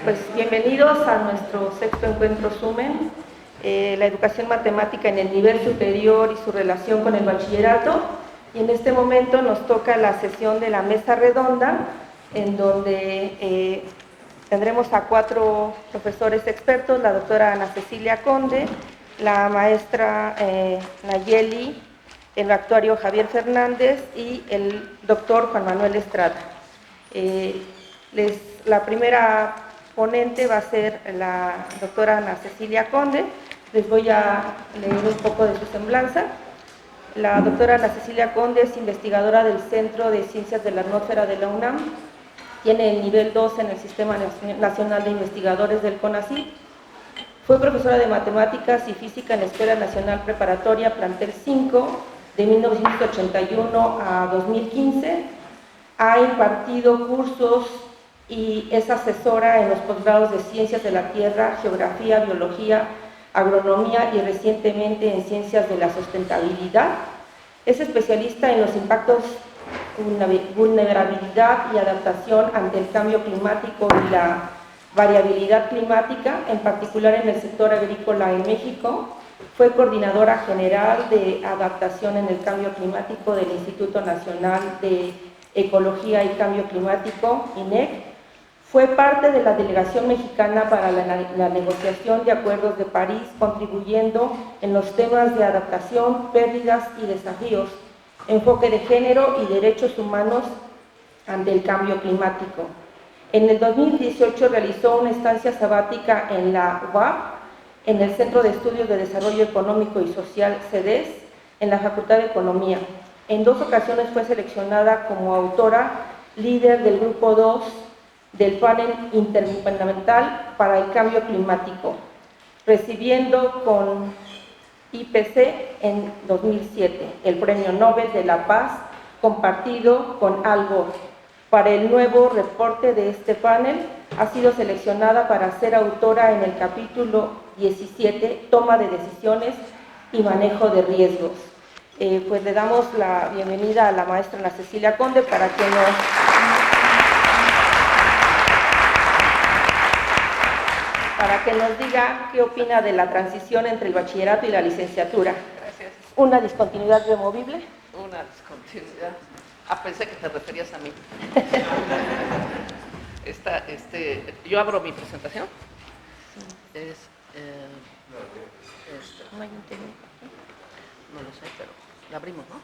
Pues bienvenidos a nuestro sexto encuentro SUMEN, la educación matemática en el nivel superior y su relación con el bachillerato. Y en este momento nos toca la sesión de la mesa redonda, en donde tendremos a 4 profesores expertos: la doctora Ana Cecilia Conde, la maestra Nayeli, el actuario Javier Fernández y el doctor Juan Manuel Estrada. La primera ponente va a ser la doctora Ana Cecilia Conde. Les voy a leer un poco de su semblanza. La doctora Ana Cecilia Conde es investigadora del Centro de Ciencias de la Atmósfera de la UNAM. Tiene el nivel 2 en el Sistema Nacional de Investigadores del CONACYT. Fue profesora de Matemáticas y Física en la Escuela Nacional Preparatoria Plantel 5 de 1981 a 2015. Ha impartido cursos y es asesora en los posgrados de Ciencias de la Tierra, Geografía, Biología, Agronomía y recientemente en Ciencias de la Sustentabilidad. Es especialista en los impactos, vulnerabilidad y adaptación ante el cambio climático y la variabilidad climática, en particular en el sector agrícola en México. Fue coordinadora general de adaptación en el cambio climático del Instituto Nacional de Ecología y Cambio Climático, INEC. Fue parte de la delegación mexicana para la negociación de acuerdos de París, contribuyendo en los temas de adaptación, pérdidas y desafíos, enfoque de género y derechos humanos ante el cambio climático. En el 2018 realizó una estancia sabática en la UAP, en el Centro de Estudios de Desarrollo Económico y Social, CEDES, en la Facultad de Economía. En 2 ocasiones fue seleccionada como autora líder del Grupo 2 del Panel Intergubernamental para el Cambio Climático, recibiendo con IPC en 2007 el Premio Nobel de la Paz, compartido con Al Gore. Para el nuevo reporte de este panel, ha sido seleccionada para ser autora en el capítulo 17, Toma de Decisiones y Manejo de Riesgos. Pues le damos la bienvenida a la maestra Ana Cecilia Conde para que nos diga qué opina de la transición entre el bachillerato y la licenciatura. Gracias. ¿Una discontinuidad removible? Una discontinuidad. Pensé que te referías a mí. Yo abro mi presentación. No hay un técnico. No lo sé, pero la abrimos, ¿no?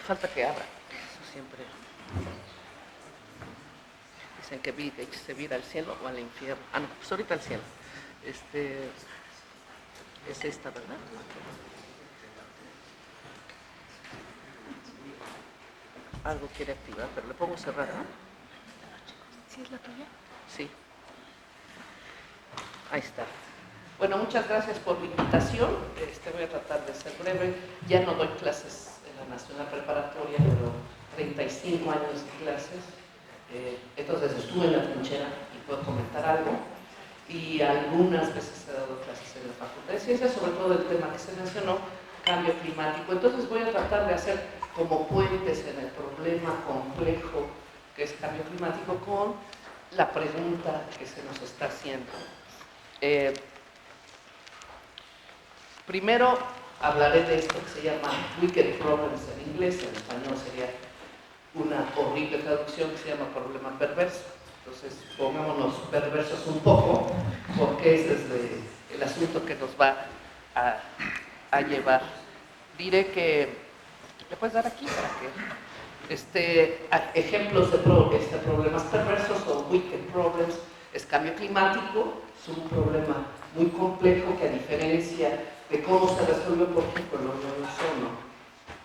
Falta que abra. Eso siempre. Dicen que se vira al cielo o al infierno. No, pues ahorita al cielo. Es esta, ¿verdad? Algo quiere activar, pero le pongo cerrar, ¿no? ¿Sí es la tuya? Sí. Ahí está. Bueno, muchas gracias por la invitación. Voy a tratar de ser breve. Ya no doy clases en la Nacional Preparatoria, pero 35 años de clases. Entonces estuve en la trinchera y puedo comentar algo. Y algunas veces he dado clases en la Facultad de Ciencias, sobre todo el tema que se mencionó, cambio climático. Entonces voy a tratar de hacer como puentes en el problema complejo que es cambio climático con la pregunta que se nos está haciendo. Primero hablaré de esto que se llama wicked problems en inglés, en español sería una horrible traducción que se llama problema perverso. Entonces pongámonos perversos un poco, porque ese es el asunto que nos va a llevar. Diré que, ¿le puedes dar aquí para que ejemplos de problemas perversos o wicked problems? Es cambio climático, es un problema muy complejo que, a diferencia de cómo se resuelve, por ejemplo, el hoyo de ozono,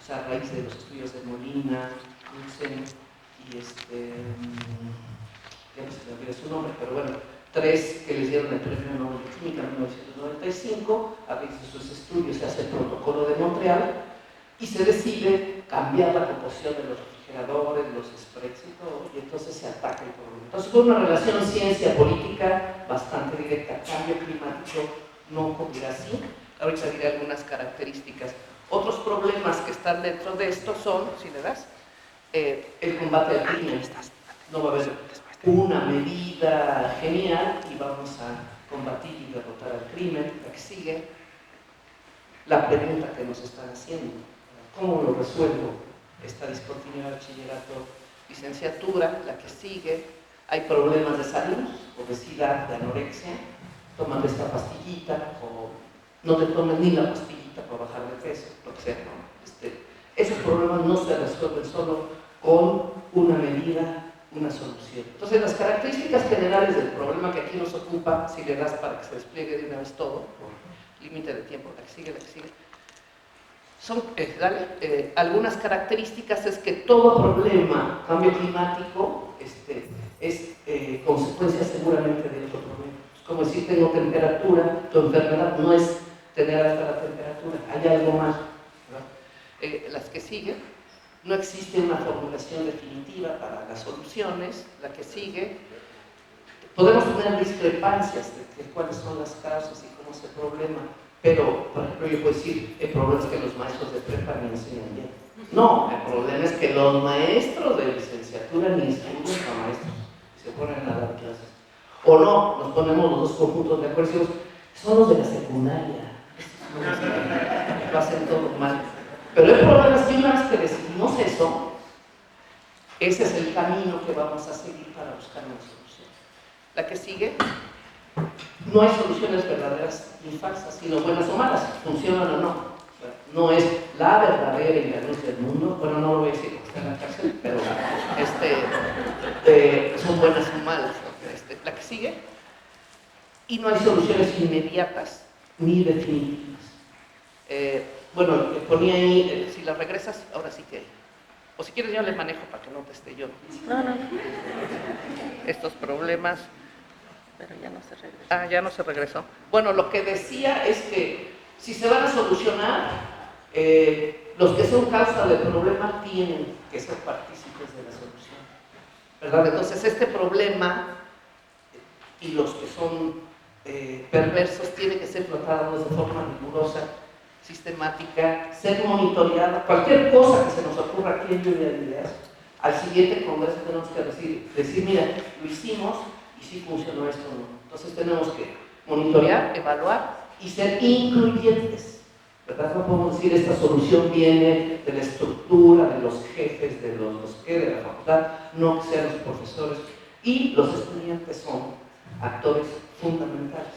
o sea, a raíz de los estudios de Molina, Knudsen y ya no se me olvida su nombre, pero bueno, 3 que les dieron el Premio Nobel de Química en 1995, a raíz de sus estudios se hace el Protocolo de Montreal y se decide cambiar la composición de los refrigeradores, los spreads y todo, y entonces se ataca el problema. Entonces fue una relación ciencia-política bastante directa. Cambio climático no ocurrirá así. Ahorita diré algunas características. Otros problemas que están dentro de esto son, si le das, el combate del crimen. No va a haber una medida genial y vamos a combatir y derrotar al crimen. La que sigue, la pregunta que nos están haciendo: ¿cómo lo resuelvo? Esta discontinuidad de bachillerato, licenciatura. La que sigue, hay problemas de salud, obesidad, de anorexia, toman esta pastillita o no te tomen ni la pastillita para bajar de peso, lo que sea, ¿no? Esos problemas no se resuelven solo con una medida, una solución. Entonces, las características generales del problema que aquí nos ocupa, si le das para que se despliegue de una vez todo, por límite de tiempo, la que sigue, son, algunas características es que todo problema, cambio climático, es consecuencia seguramente de otro problema. Es como decir, tengo temperatura, tu enfermedad no es tener alta la temperatura, hay algo más. Las que siguen, no existe una formulación definitiva para las soluciones. La que sigue, podemos tener discrepancias de cuáles son las causas y cómo es el problema, pero, por ejemplo, yo puedo decir, el problema es que los maestros de prepa ni enseñan bien. No, el problema es que los maestros de licenciatura ni estudian para maestros, se ponen a dar clases. O no, nos ponemos los dos conjuntos de acuerdo y decimos, son los de la secundaria, lo hacen todo mal. Pero el problema es que una vez que decidimos eso, ese es el camino que vamos a seguir para buscar una solución. La que sigue, no hay soluciones verdaderas ni falsas, sino buenas o malas, funcionan o no. No es la verdadera y la luz del mundo, bueno, no lo voy a decir porque está en la cárcel, pero son buenas o malas. La que sigue, y no hay soluciones inmediatas ni definitivas. Bueno, ponía ahí, si la regresas, ahora sí que, o si quieres yo le manejo para que no te esté yo. No. Estos problemas. Pero ya no se regresó. Ah, ya no se regresó. Bueno, lo que decía es que si se van a solucionar, los que son causa del problema tienen que ser partícipes de la solución, ¿verdad? Entonces este problema y los que son perversos tienen que ser tratados de forma rigurosa, sistemática, ser monitoreada. Cualquier cosa que se nos ocurra aquí en Lluvia de Ideas, al siguiente congreso tenemos que decir, mira, lo hicimos y si funcionó esto o no. Entonces tenemos que monitorear, evaluar y ser incluyentes, ¿verdad? No podemos decir esta solución viene de la estructura, de los jefes, de de la facultad, no que sean los profesores, y los estudiantes son actores fundamentales.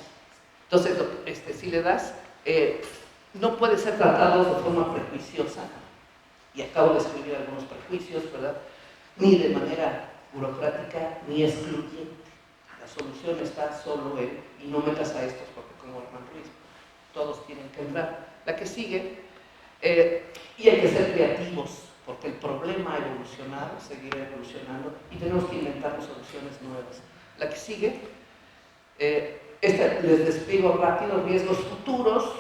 Entonces, si le das, no puede ser tratado de forma prejuiciosa, y acabo de escribir algunos prejuicios, ¿verdad? Ni de manera burocrática, ni excluyente. La solución está solo en, y no metas a estos porque como Hernán Ruiz, todos tienen que entrar. La que sigue, y hay que ser creativos, porque el problema ha evolucionado, seguirá evolucionando, y tenemos que inventar soluciones nuevas. La que sigue, les despliego rápido, riesgos futuros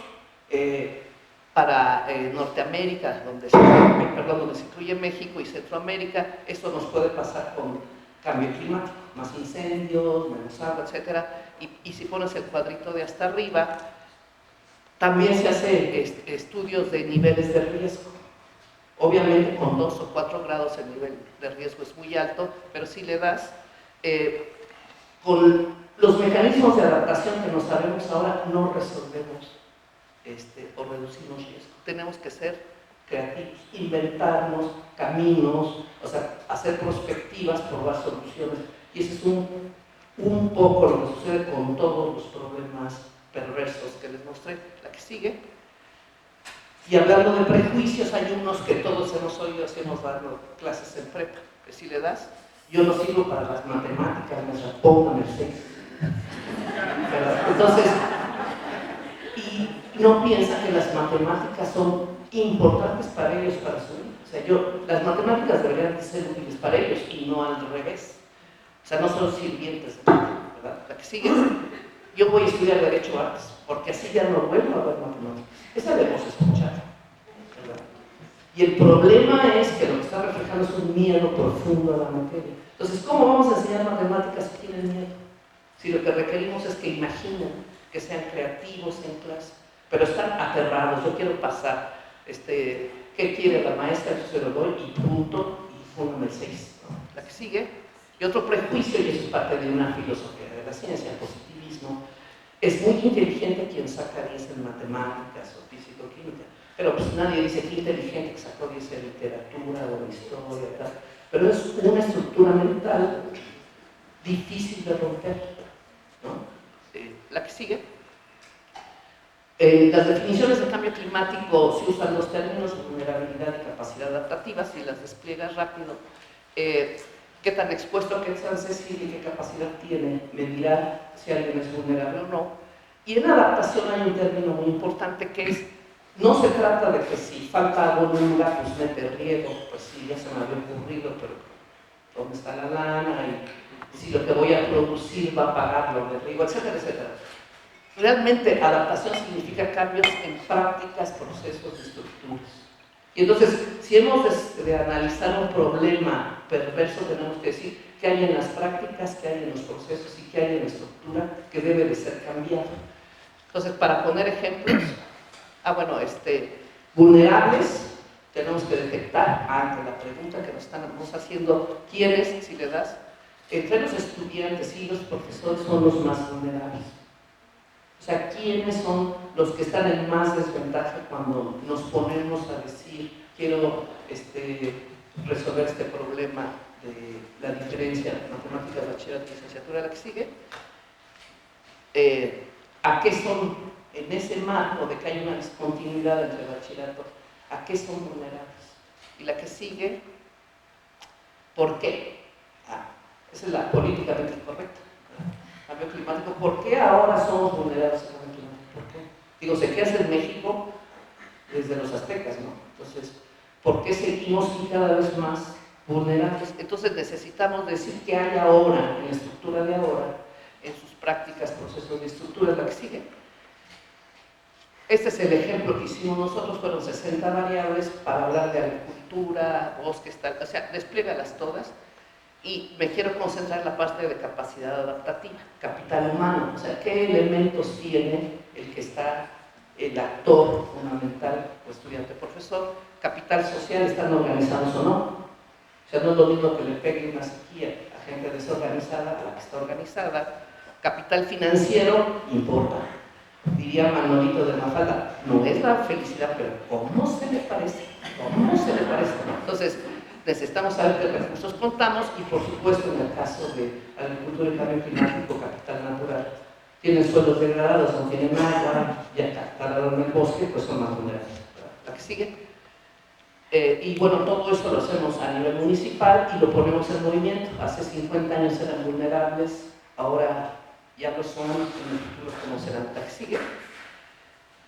para Norteamérica, donde se incluye México y Centroamérica. Esto nos puede pasar con cambio climático, más incendios, menos agua, etc. Y si pones el cuadrito de hasta arriba, también se hace estudios de niveles de riesgo. Obviamente con 2 o 4 grados el nivel de riesgo es muy alto, pero si le das, con los mecanismos de adaptación que nos sabemos ahora, no resolvemos o reducimos riesgo. Tenemos que ser creativos, inventarnos caminos, o sea, hacer prospectivas, probar soluciones. Y ese es un poco lo que sucede con todos los problemas perversos que les mostré. La que sigue. Y hablando de prejuicios, hay unos que todos hemos oído, hacemos dando clases en prepa, que si le das, yo no sirvo para las matemáticas, me pongan el 6. Entonces, y no piensa que las matemáticas son importantes para ellos, para su vida. O sea, las matemáticas deberían ser útiles para ellos y no al revés. O sea, no son sirvientes, ¿verdad? La que sigue, yo voy a estudiar Derecho Artes, porque así ya no vuelvo a ver matemáticas. Esa debemos escuchar, ¿verdad? Y el problema es que lo que está reflejando es un miedo profundo a la materia. Entonces, ¿cómo vamos a enseñar matemáticas si tienen miedo? Si lo que requerimos es que imaginen, que sean creativos en clase, pero están aterrados. Yo quiero pasar, ¿qué quiere la maestra? Yo se lo doy y punto, y pongan el 6, ¿no? La que sigue, Y otro prejuicio, y eso es parte de una filosofía de la ciencia, el positivismo, es muy inteligente quien saca 10 en matemáticas o físico-química, pero pues nadie dice que inteligente que sacó 10 en literatura o en historia y tal. Pero es una estructura mental difícil de romper, ¿no? La que sigue. Las definiciones de cambio climático se usan los términos vulnerabilidad y capacidad adaptativa. Si las despliegas rápido, qué tan expuesto, qué tan sensible y qué capacidad tiene, medirá si alguien es vulnerable o no. Y en adaptación hay un término muy importante que es, no se trata de que si falta agua en un lugar, pues mete riego, pues sí, ya se me había ocurrido, pero ¿dónde está la lana? Y si lo que voy a producir va a pagar lo de riego, etcétera, etcétera. Realmente adaptación significa cambios en prácticas, procesos y estructuras. Y entonces, si hemos de analizar un problema perverso, tenemos que decir qué hay en las prácticas, qué hay en los procesos y qué hay en la estructura que debe de ser cambiado. Entonces, para poner ejemplos, vulnerables, tenemos que detectar ante la pregunta que nos estamos haciendo, ¿quiénes, si le das? Entre los estudiantes y los profesores son los más vulnerables. O sea, ¿quiénes son los que están en más desventaja cuando nos ponemos a decir, quiero resolver este problema de la diferencia matemática, bachillerato y licenciatura, la que sigue? ¿A qué son, en ese marco de que hay una discontinuidad entre bachillerato, a qué son vulnerables? Y la que sigue, ¿por qué? Esa es la políticamente correcta. Cambio climático, ¿por qué ahora somos vulnerables al cambio climático? ¿Por qué? Digo, sé que hace en México desde los aztecas, ¿no? Entonces, ¿por qué seguimos y cada vez más vulnerables? Entonces necesitamos decir qué hay ahora, en la estructura de ahora, en sus prácticas, procesos de estructura, la que sigue. Este es el ejemplo que hicimos nosotros, fueron 60 variables para hablar de agricultura, bosques, tal, o sea, despliegalas todas. Y me quiero concentrar en la parte de capacidad adaptativa, capital humano, o sea, qué elementos tiene el que está el actor fundamental, o estudiante-profesor, capital social, ¿están organizados o no? O sea, no es lo mismo que le pegue una sequía a gente desorganizada a la que está organizada. Capital financiero, importa. Diría Manolito de Mafalda, no es la felicidad, pero ¿cómo se le parece? ¿Cómo se le parece? Entonces, necesitamos saber qué recursos contamos y, por supuesto, en el caso de agricultura y cambio climático, capital natural, tienen suelos degradados, no tienen agua, ya talaron en el bosque, pues son más vulnerables. La que sigue. Y bueno, todo eso lo hacemos a nivel municipal y lo ponemos en movimiento. Hace 50 años eran vulnerables, ahora ya lo son, en el futuro como serán. La que sigue.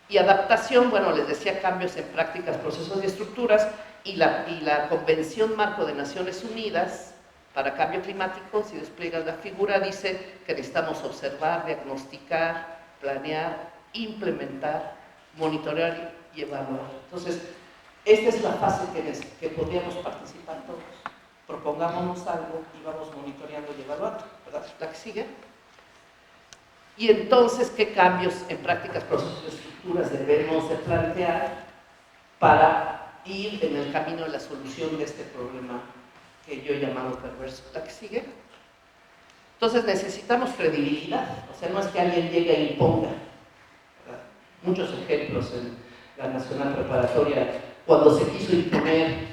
Y adaptación, bueno, les decía, cambios en prácticas, procesos y estructuras. Y la Convención Marco de Naciones Unidas para Cambio Climático, si despliegas la figura, dice que necesitamos observar, diagnosticar, planear, implementar, monitorear y evaluar. Entonces, esta es la fase que podríamos participar todos. Propongámonos algo y vamos monitoreando y evaluando, ¿verdad? La que sigue. Y entonces, ¿qué cambios en prácticas, procesos y estructuras debemos de plantear para ir en el camino de la solución de este problema que yo he llamado perverso? La que sigue. Entonces necesitamos credibilidad, o sea, no es que alguien llegue e imponga, ¿verdad? Muchos ejemplos en la Nacional Preparatoria, cuando se quiso imponer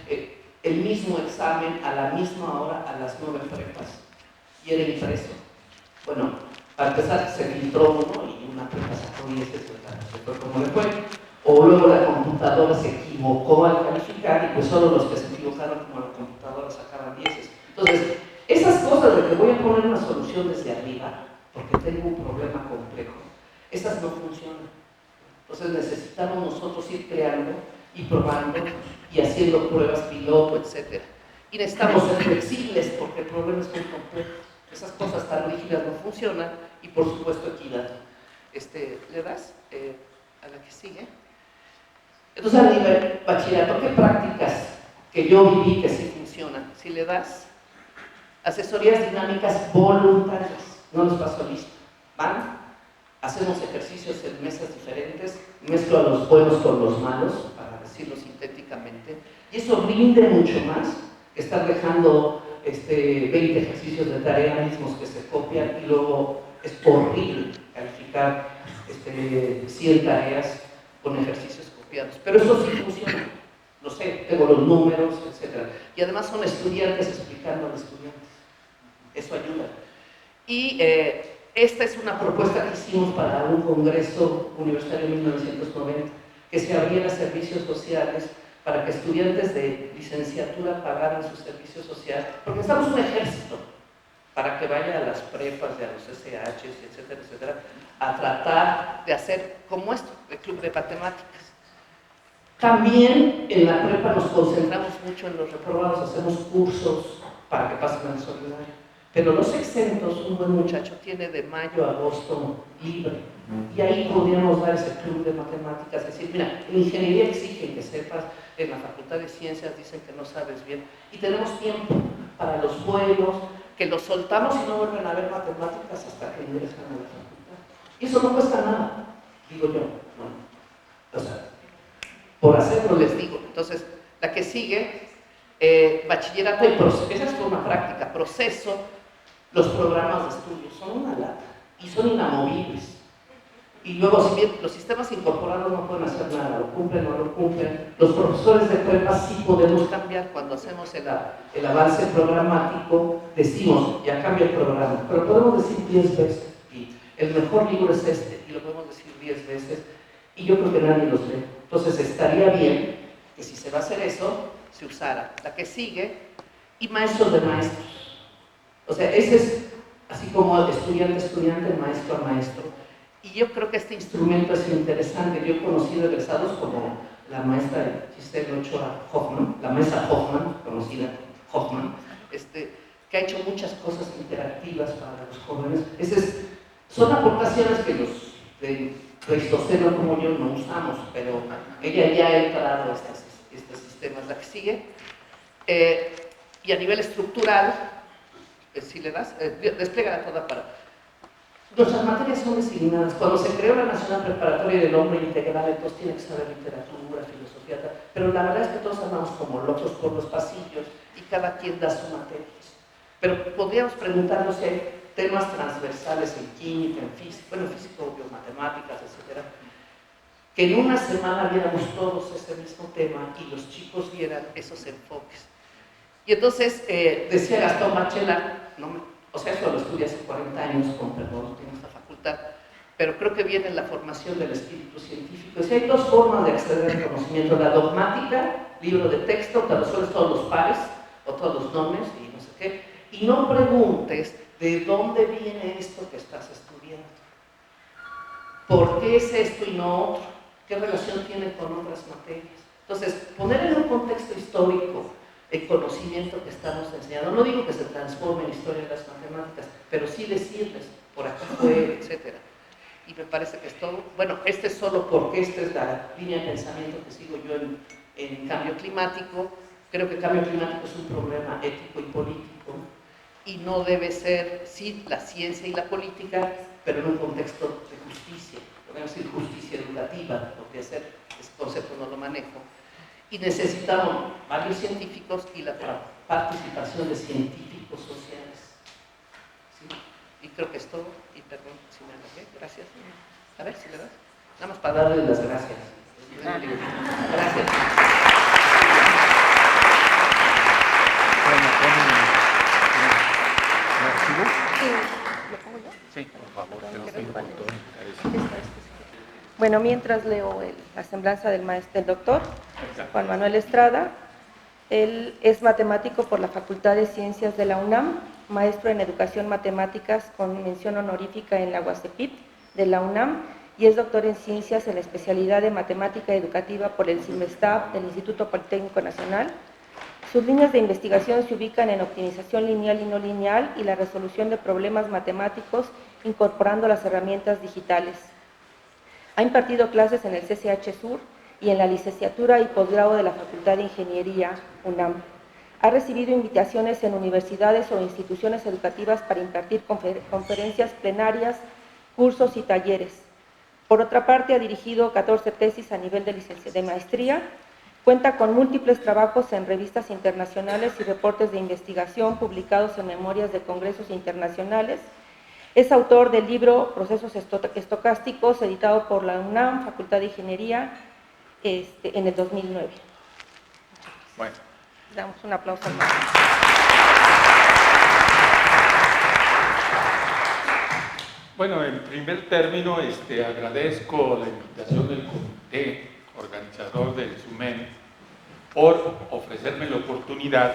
el mismo examen a la misma hora a las 9 prepas, y era impreso. Bueno, para empezar se filtró uno y una prepa sacó 10, se fue como le fue. O luego la computadora se equivocó al calificar y pues solo los que se equivocaron como la computadora sacaban 10. Entonces, esas cosas de que voy a poner una solución desde arriba, porque tengo un problema complejo, esas no funcionan. Entonces necesitamos nosotros ir creando y probando y haciendo pruebas piloto, etc. Y necesitamos ser flexibles porque el problema es muy complejo. Esas cosas tan rígidas no funcionan y por supuesto equidad. ¿Le das a la que sigue? Entonces, a nivel bachillerato, ¿qué prácticas que yo viví que sí funcionan? Si le das asesorías dinámicas voluntarias, no les paso lista. Van, hacemos ejercicios en mesas diferentes, mezclo a los buenos con los malos, para decirlo sintéticamente, y eso rinde mucho más que estar dejando 20 ejercicios de tarea mismos que se copian y luego es horrible calificar 100 tareas con ejercicios copiados. Pero eso sí funciona. Lo sé, tengo los números, etc. Y además son estudiantes explicando a los estudiantes. Eso ayuda. Y esta es una propuesta que hicimos para un congreso universitario en 1990, que se abriera servicios sociales para que estudiantes de licenciatura pagaran su servicio social, porque necesitamos un ejército para que vaya a las prepas y a los SHs, etcétera, etcétera, a tratar de hacer como esto, el club de matemáticas. También en la prepa nos concentramos mucho en los reprobados, hacemos cursos para que pasen al solidario. Pero los exentos, un buen muchacho tiene de mayo a agosto libre. Y ahí podríamos dar ese club de matemáticas, decir, mira, en ingeniería exigen que sepas, en la Facultad de Ciencias dicen que no sabes bien. Y tenemos tiempo para los vuelos, que los soltamos y no vuelven a ver matemáticas hasta que ingresan a la facultad. Y eso no cuesta nada, digo yo. ¿No? O sea, por hacerlo les digo. Entonces, la que sigue, bachillerato y proceso, esa es una práctica, proceso. Los programas de estudio son una lata y son inamovibles. Y luego, si bien los sistemas incorporados no pueden hacer nada, lo cumplen o no lo cumplen, los profesores de prepa sí podemos cambiar. Cuando hacemos el avance programático, decimos, ya cambia el programa, pero podemos decir 10 veces, y el mejor libro es este, y lo podemos decir 10 veces, y yo creo que nadie los lee. Entonces estaría bien que si se va a hacer eso, se usara. La que sigue, y maestros de maestros. O sea, ese es así como estudiante, maestro a maestro. Y yo creo que este instrumento es interesante. Yo he conocido egresados como la maestra Giselle Ochoa Hoffman, la maestra Hoffman, conocida Hoffman, que ha hecho muchas cosas interactivas para los jóvenes. Son aportaciones que los de Pleistoceno como yo no usamos, pero ella ya ha entrado a estos sistemas. La que sigue. Y a nivel estructural, si le das, despliega toda para... Nuestras materias son designadas. Cuando se creó la Nacional Preparatoria del Hombre Integral, entonces tiene que saber literatura, filosofía, pero la verdad es que todos andamos como locos por los pasillos y cada quien da su materia. Pero podríamos preguntarnos si hay temas transversales en química, en física, bueno, en física, obvio, matemáticas, etcétera, que en una semana viéramos todos ese mismo tema y los chicos vieran esos enfoques. Y entonces, decía Gastón Bachelard, o sea, eso lo estudié hace 40 años, con perdón, en esta facultad, pero creo que viene en la formación del espíritu científico. Si hay dos formas de acceder al conocimiento: la dogmática, libro de texto, te resuelves todos los pares o todos los nombres y no sé qué, y no preguntes de dónde viene esto que estás estudiando. ¿Por qué es esto y no otro? ¿Qué relación tiene con otras materias? Entonces, poner en un contexto histórico el conocimiento que estamos enseñando. No digo que se transforme en historia de las matemáticas, pero sí decirles, por aquí fue, etc. Y me parece que es todo. Bueno, este es solo porque esta es la línea de pensamiento que sigo yo en cambio climático. Creo que el cambio climático es un problema ético y político, y no debe ser, sí, la ciencia y la política, pero en un contexto de justicia. Podemos decir justicia educativa, porque ese concepto no lo manejo. Y necesitamos varios científicos y la participación de científicos sociales. ¿Sí? Y creo que es todo. Y perdón si me enojé. Gracias. A ver si le das. Nada más para darle las gracias. Gracias. ¿Lo pongo yo? Sí, por favor. Bueno, mientras leo la semblanza del doctor Juan Manuel Estrada. Él es matemático por la Facultad de Ciencias de la UNAM, maestro en Educación Matemáticas con mención honorífica en la UACEPIT de la UNAM, y es doctor en Ciencias en la especialidad de Matemática Educativa por el CIMESTAB del Instituto Politécnico Nacional. Sus líneas de investigación se ubican en optimización lineal y no lineal y la resolución de problemas matemáticos incorporando las herramientas digitales. Ha impartido clases en el CCH Sur y en la licenciatura y posgrado de la Facultad de Ingeniería UNAM. Ha recibido invitaciones en universidades o instituciones educativas para impartir conferencias plenarias, cursos y talleres. Por otra parte, ha dirigido 14 tesis a nivel de maestría Cuenta con múltiples trabajos en revistas internacionales y reportes de investigación publicados en memorias de congresos internacionales. Es autor del libro Procesos Estocásticos, editado por la UNAM, Facultad de Ingeniería, en el 2009. Bueno. Damos un aplauso al maestro. Bueno, en primer término, agradezco la invitación del comité organizador del SUMEN por ofrecerme la oportunidad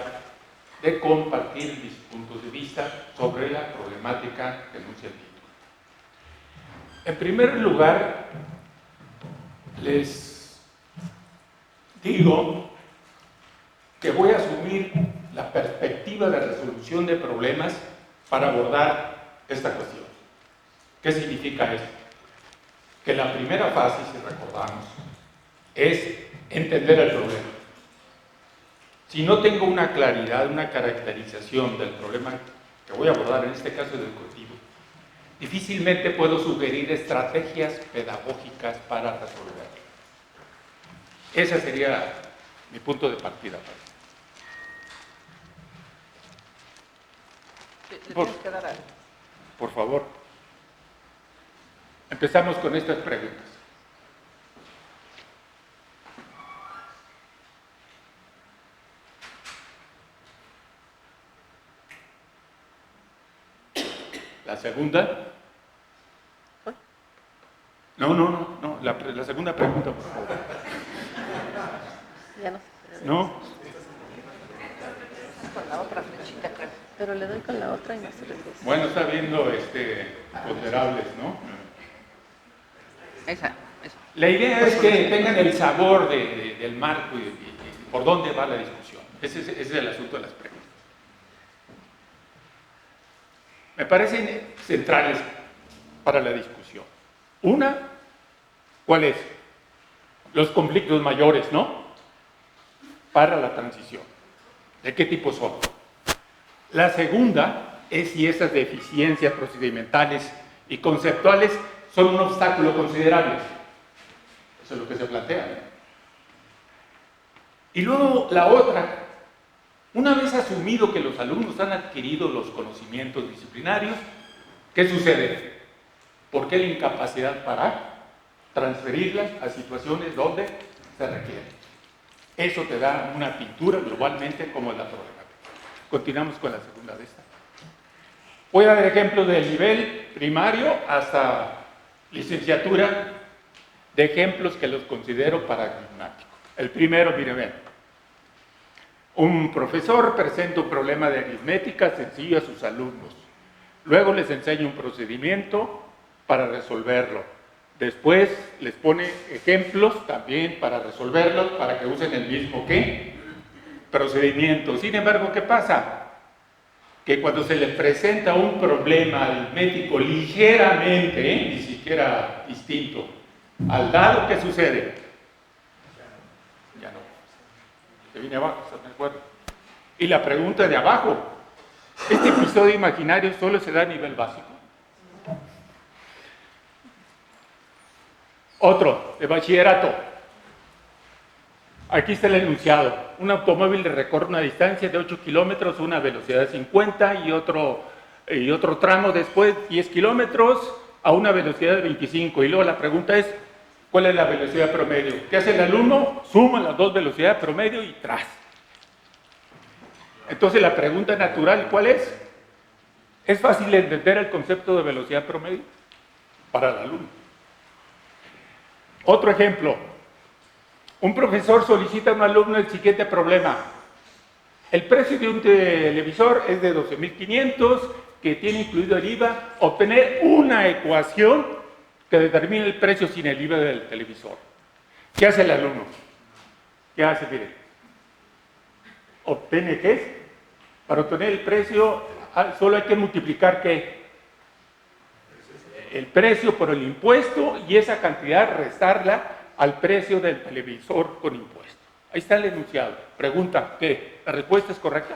de compartir mis puntos de vista sobre la problemática que enuncia el título. En primer lugar, les digo que voy a asumir la perspectiva de resolución de problemas para abordar esta cuestión. ¿Qué significa esto? Que la primera fase, si recordamos, es entender el problema. Si no tengo una claridad, una caracterización del problema que voy a abordar, en este caso educativo, difícilmente puedo sugerir estrategias pedagógicas para resolverlo. Ese sería mi punto de partida. Por favor. Empezamos con estas preguntas. La segunda. No. La segunda pregunta, por favor. Ya no. ¿No? Con la otra flechita, creo. Pero le doy con la otra y no se regresa. Bueno, está viendo ponderables, ¿no? Esa. La idea es que tengan el sabor del marco y por dónde va la discusión. Ese es el asunto de las preguntas. Me parecen centrales para la discusión. Una, ¿cuál es? Los conflictos mayores, ¿no? Para la transición. ¿De qué tipo son? La segunda es si esas deficiencias procedimentales y conceptuales son un obstáculo considerable. Eso es lo que se plantea, ¿no? Y luego la otra, una vez asumido que los alumnos han adquirido los conocimientos disciplinarios, ¿qué sucede? ¿Por qué la incapacidad para transferirlas a situaciones donde se requiere? Eso te da una pintura globalmente como es la problemática. Continuamos con la segunda de esta. Voy a dar ejemplos del nivel primario hasta licenciatura, de ejemplos que los considero paradigmáticos. El primero, miren, vean. Un profesor presenta un problema de aritmética sencillo a sus alumnos. Luego les enseña un procedimiento para resolverlo. Después les pone ejemplos también para resolverlo, para que usen el mismo procedimiento. Sin embargo, ¿qué pasa? Que cuando se les presenta un problema aritmético ligeramente, ni siquiera distinto, al dado, ¿qué sucede? Ya no. Se viene abajo, ¿están de acuerdo? Y la pregunta de abajo, ¿este episodio imaginario solo se da a nivel básico? Otro, de bachillerato. Aquí está el enunciado. Un automóvil recorre una distancia de 8 kilómetros a una velocidad de 50 y otro tramo después 10 kilómetros a una velocidad de 25. Y luego la pregunta es, ¿cuál es la velocidad promedio? ¿Qué hace el alumno? Suma las dos velocidades promedio y tras. Entonces la pregunta natural, ¿cuál es? ¿Es fácil entender el concepto de velocidad promedio para el alumno? Otro ejemplo. Un profesor solicita a un alumno el siguiente problema. El precio de un televisor es de 12.500, que tiene incluido el IVA. Obtener una ecuación que determine el precio sin el IVA del televisor. ¿Qué hace el alumno? ¿Qué hace? Miren. ¿Obtiene qué? Para obtener el precio solo hay que multiplicar ¿qué? El precio por el impuesto y esa cantidad restarla al precio del televisor con impuesto. Ahí está el enunciado. Pregunta, ¿qué? ¿La respuesta es correcta?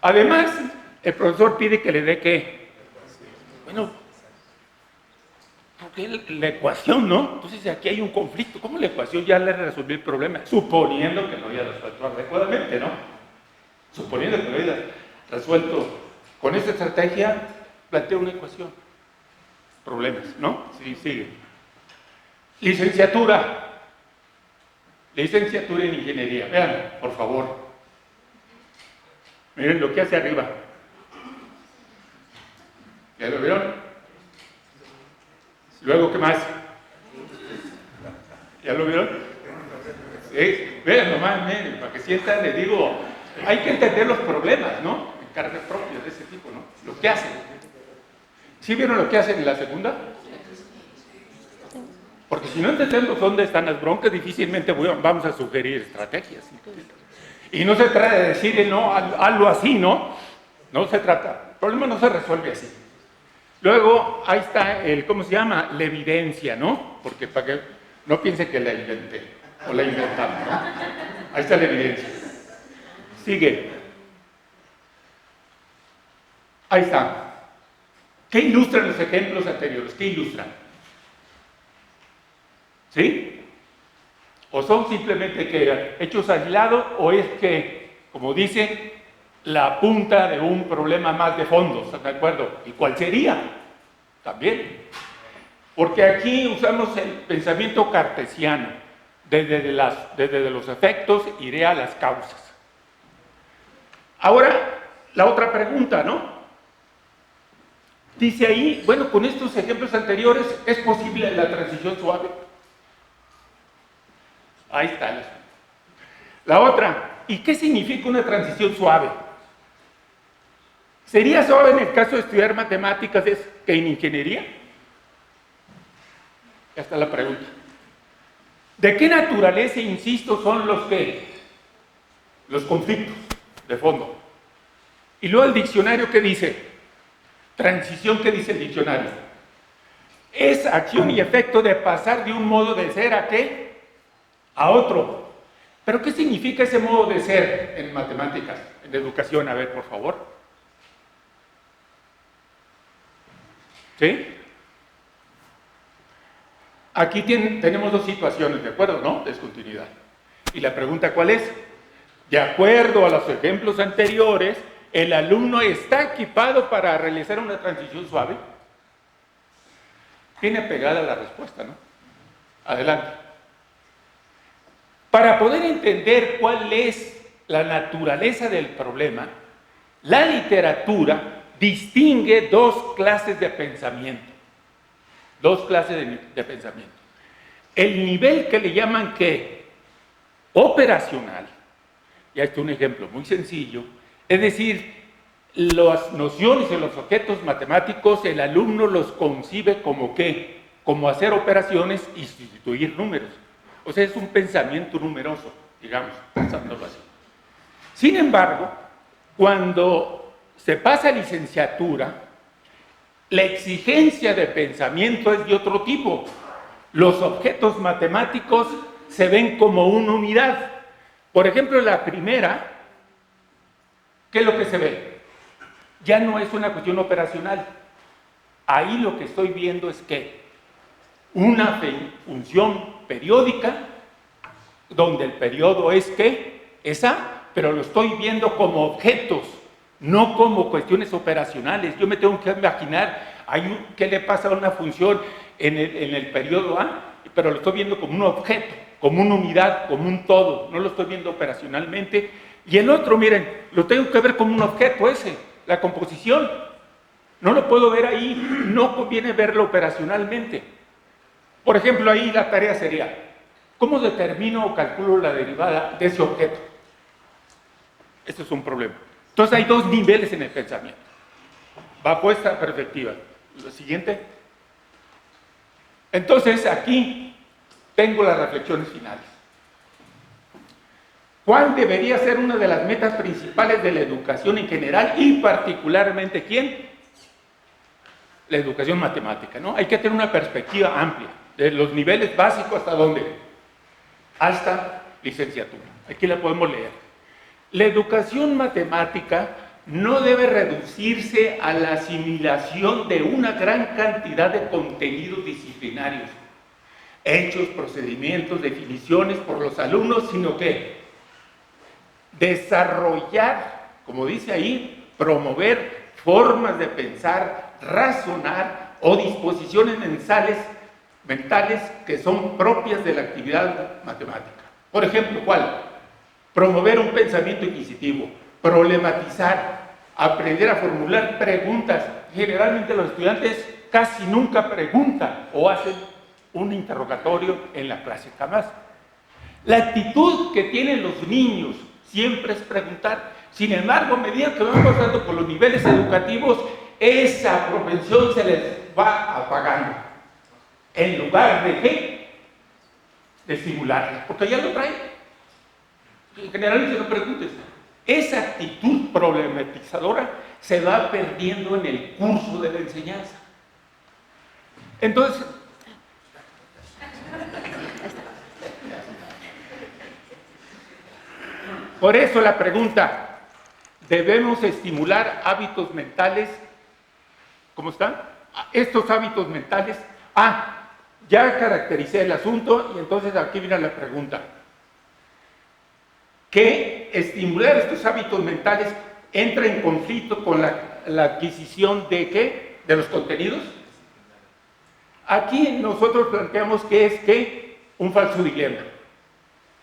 Además, el profesor pide que le dé ¿qué? Bueno, que la ecuación, ¿no? Entonces aquí hay un conflicto. ¿Cómo la ecuación ya le resolvió el problema? Suponiendo que lo haya resuelto adecuadamente, ¿no? Suponiendo que lo haya resuelto con esta estrategia, plantea una ecuación. Problemas, ¿no? Sí, sigue. Licenciatura. Licenciatura en ingeniería. Vean, por favor. Miren lo que hace arriba. ¿Ya lo vieron? Luego, ¿qué más? ¿Ya lo vieron? Sí, vean nomás, miren, para que sientan, les digo, hay que entender los problemas, ¿no? En carne propia de ese tipo, ¿no? Lo que hacen. ¿Sí vieron lo que hacen en la segunda? Porque si no entendemos dónde están las broncas, difícilmente vamos a sugerir estrategias. Y no se trata de decirle, no, hazlo así, ¿no? No se trata. El problema no se resuelve así. Luego, ahí está ¿cómo se llama? La evidencia, ¿no? Porque para que no piense que la inventé o la inventamos, ¿no? Ahí está la evidencia. Sigue. Ahí está. ¿Qué ilustran los ejemplos anteriores? ¿Qué ilustran? ¿Sí? ¿O son simplemente que hechos aislados o es que, como dice, la punta de un problema más de fondo? ¿Están de acuerdo? ¿Y cuál sería? También. Porque aquí usamos el pensamiento cartesiano. Desde los efectos iré a las causas. Ahora, la otra pregunta, ¿no? Dice ahí, bueno, con estos ejemplos anteriores, ¿es posible la transición suave? Ahí está. La otra, ¿y qué significa una transición suave? ¿Sería suave en el caso de estudiar matemáticas que en ingeniería? Ya está la pregunta. ¿De qué naturaleza, insisto, son los conflictos de fondo? Y luego el diccionario, ¿qué dice? Transición, ¿qué dice el diccionario? Es acción y efecto de pasar de un modo de ser a ¿qué? A otro. ¿Pero qué significa ese modo de ser en matemáticas, en educación? A ver, por favor. ¿Sí? Aquí tenemos dos situaciones, ¿de acuerdo? ¿No? Descontinuidad. Y la pregunta, ¿cuál es? De acuerdo a los ejemplos anteriores, ¿el alumno está equipado para realizar una transición suave? Tiene pegada la respuesta, ¿no? Adelante. Para poder entender cuál es la naturaleza del problema, la literatura distingue dos clases de pensamiento. Dos clases de pensamiento. El nivel que le llaman ¿qué? Operacional. Y aquí un ejemplo muy sencillo. Es decir, las nociones de los objetos matemáticos, el alumno los concibe como ¿qué? Como hacer operaciones y sustituir números. O sea, es un pensamiento numeroso, digamos, pensándolo así. Sin embargo, cuando se pasa a licenciatura, la exigencia de pensamiento es de otro tipo. Los objetos matemáticos se ven como una unidad. Por ejemplo, la primera, ¿qué es lo que se ve? Ya no es una cuestión operacional. Ahí lo que estoy viendo es que una función periódica, donde el periodo es ¿qué? Es A, pero lo estoy viendo como objetos, no como cuestiones operacionales. Yo me tengo que imaginar qué le pasa a una función en el periodo A, pero lo estoy viendo como un objeto, como una unidad, como un todo, no lo estoy viendo operacionalmente. Y el otro, miren, lo tengo que ver como un objeto ese, la composición. No lo puedo ver ahí, no conviene verlo operacionalmente. Por ejemplo, ahí la tarea sería, ¿cómo determino o calculo la derivada de ese objeto? Este es un problema. Entonces hay dos niveles en el pensamiento. Bajo esta perspectiva. Lo siguiente. Entonces aquí tengo las reflexiones finales. ¿Cuál debería ser una de las metas principales de la educación en general y particularmente quién? La educación matemática, ¿no? Hay que tener una perspectiva amplia, de los niveles básicos hasta dónde? Hasta licenciatura. Aquí la podemos leer. La educación matemática no debe reducirse a la asimilación de una gran cantidad de contenidos disciplinarios, hechos, procedimientos, definiciones por los alumnos, sino que desarrollar, como dice ahí, promover formas de pensar, razonar o disposiciones mentales que son propias de la actividad matemática. Por ejemplo, ¿cuál? Promover un pensamiento inquisitivo, problematizar, aprender a formular preguntas. Generalmente los estudiantes casi nunca preguntan o hacen un interrogatorio en la clase, jamás. La actitud que tienen los niños siempre es preguntar. Sin embargo, a medida que van pasando por los niveles educativos, esa propensión se les va apagando. En lugar de ¿qué? De estimularla, porque ya lo traen. Generalmente no preguntes. Esa actitud problematizadora se va perdiendo en el curso de la enseñanza. Entonces, por eso la pregunta, ¿debemos estimular hábitos mentales? ¿Cómo están? Estos hábitos mentales. Ya caractericé el asunto y entonces aquí viene la pregunta. ¿Que estimular estos hábitos mentales entra en conflicto con la adquisición de qué? ¿De los contenidos? Aquí nosotros planteamos que es ¿qué? Un falso dilema.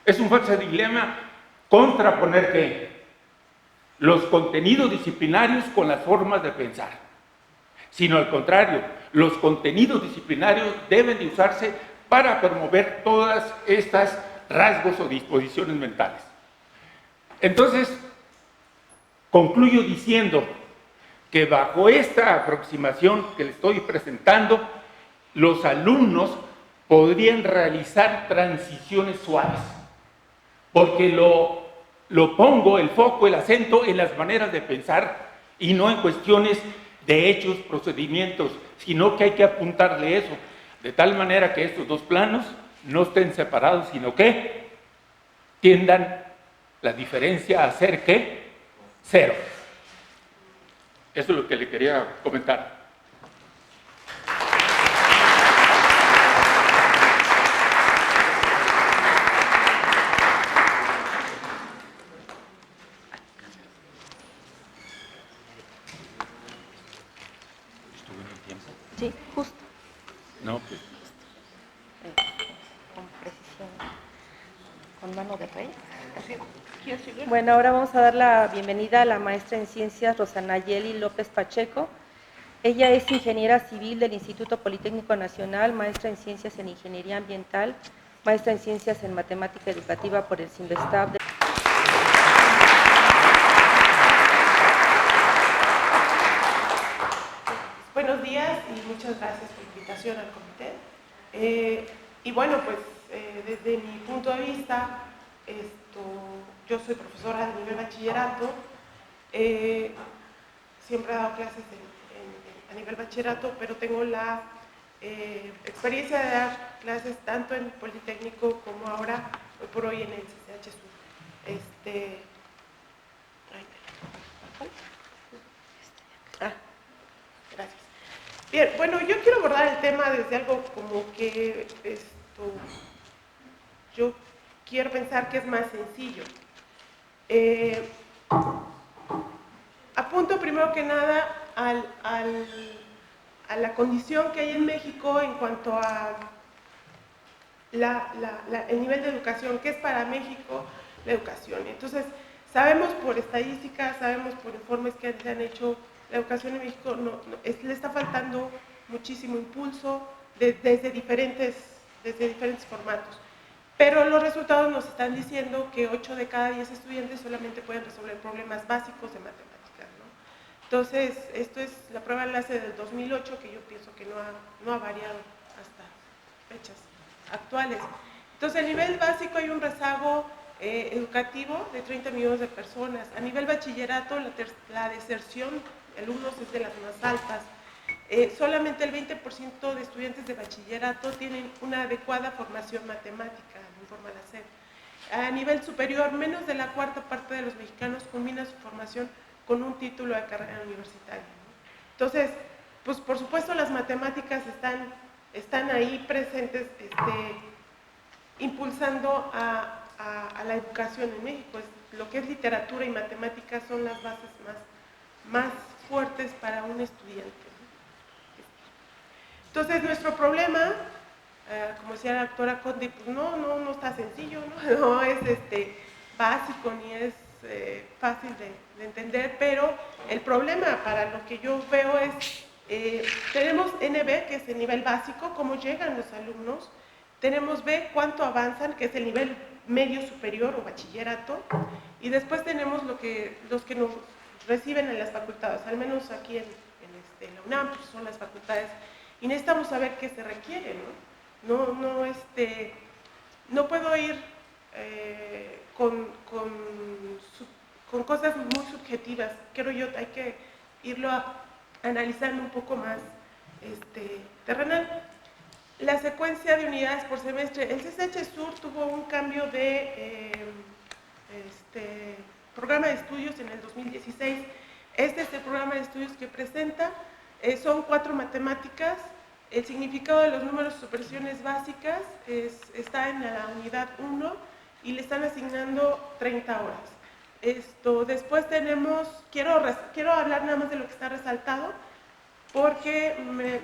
Es un falso dilema contraponer ¿qué? Los contenidos disciplinarios con las formas de pensar. Sino al contrario, los contenidos disciplinarios deben de usarse para promover todas estas rasgos o disposiciones mentales. Entonces, concluyo diciendo que bajo esta aproximación que les estoy presentando, los alumnos podrían realizar transiciones suaves, porque lo pongo, el foco, el acento en las maneras de pensar y no en cuestiones de hechos, procedimientos, sino que hay que apuntarle eso, de tal manera que estos dos planos no estén separados, sino que tiendan la diferencia a ser ¿qué? Cero. Eso es lo que le quería comentar. ¿Estuvo en el tiempo? Sí, justo. No, pues. Con precisión. Con mano de rey. Bueno, ahora vamos a dar la bienvenida a la maestra en Ciencias Rosanayeli López Pacheco. Ella es ingeniera civil del Instituto Politécnico Nacional, maestra en Ciencias en Ingeniería Ambiental, maestra en Ciencias en Matemática Educativa por el CIMBESTAB. Buenos días y muchas gracias por la invitación al comité. Y bueno, pues desde mi punto de vista, yo soy profesora de nivel bachillerato, siempre he dado clases a nivel bachillerato, pero tengo la experiencia de dar clases tanto en Politécnico como ahora, hoy por hoy, en el CCH Sur. Gracias. Bien, bueno, yo quiero abordar el tema desde algo como que yo quiero pensar que es más sencillo. Apunto primero que nada a la condición que hay en México en cuanto a el nivel de educación, que es para México la educación. Entonces, sabemos por estadísticas, sabemos por informes que se han hecho, la educación en México le está faltando muchísimo impulso desde diferentes formatos. Pero los resultados nos están diciendo que 8 de cada 10 estudiantes solamente pueden resolver problemas básicos de matemáticas, ¿no? Entonces, esto es la prueba enlace del 2008, que yo pienso que no ha variado hasta fechas actuales. Entonces, a nivel básico hay un rezago educativo de 30 millones de personas. A nivel bachillerato, la deserción de alumnos es de las más altas. Solamente el 20% de estudiantes de bachillerato tienen una adecuada formación matemática, informa la SEP. A nivel superior, menos de la cuarta parte de los mexicanos combina su formación con un título de carrera universitaria, ¿no? Entonces, pues por supuesto las matemáticas están ahí presentes, impulsando a la educación en México. Lo que es literatura y matemáticas son las bases más fuertes para un estudiante, ¿no? Entonces, nuestro problema, como decía la doctora Conde, pues no está sencillo, ¿no? No es básico ni es fácil de entender, pero el problema para lo que yo veo es, tenemos NB, que es el nivel básico, cómo llegan los alumnos, tenemos B, cuánto avanzan, que es el nivel medio superior o bachillerato, y después tenemos los que nos reciben en las facultades, al menos aquí en la UNAM, pues son las facultades, y necesitamos saber qué se requiere, ¿no? No puedo ir con cosas muy subjetivas, creo yo, hay que irlo analizando un poco más terrenal. La secuencia de unidades por semestre, el CCH Sur tuvo un cambio de programa de estudios en el 2016. Este es el programa de estudios que presenta, son 4 matemáticas, el significado de los números y operaciones básicas está en la unidad 1 y le están asignando 30 horas. Después tenemos, quiero hablar nada más de lo que está resaltado, porque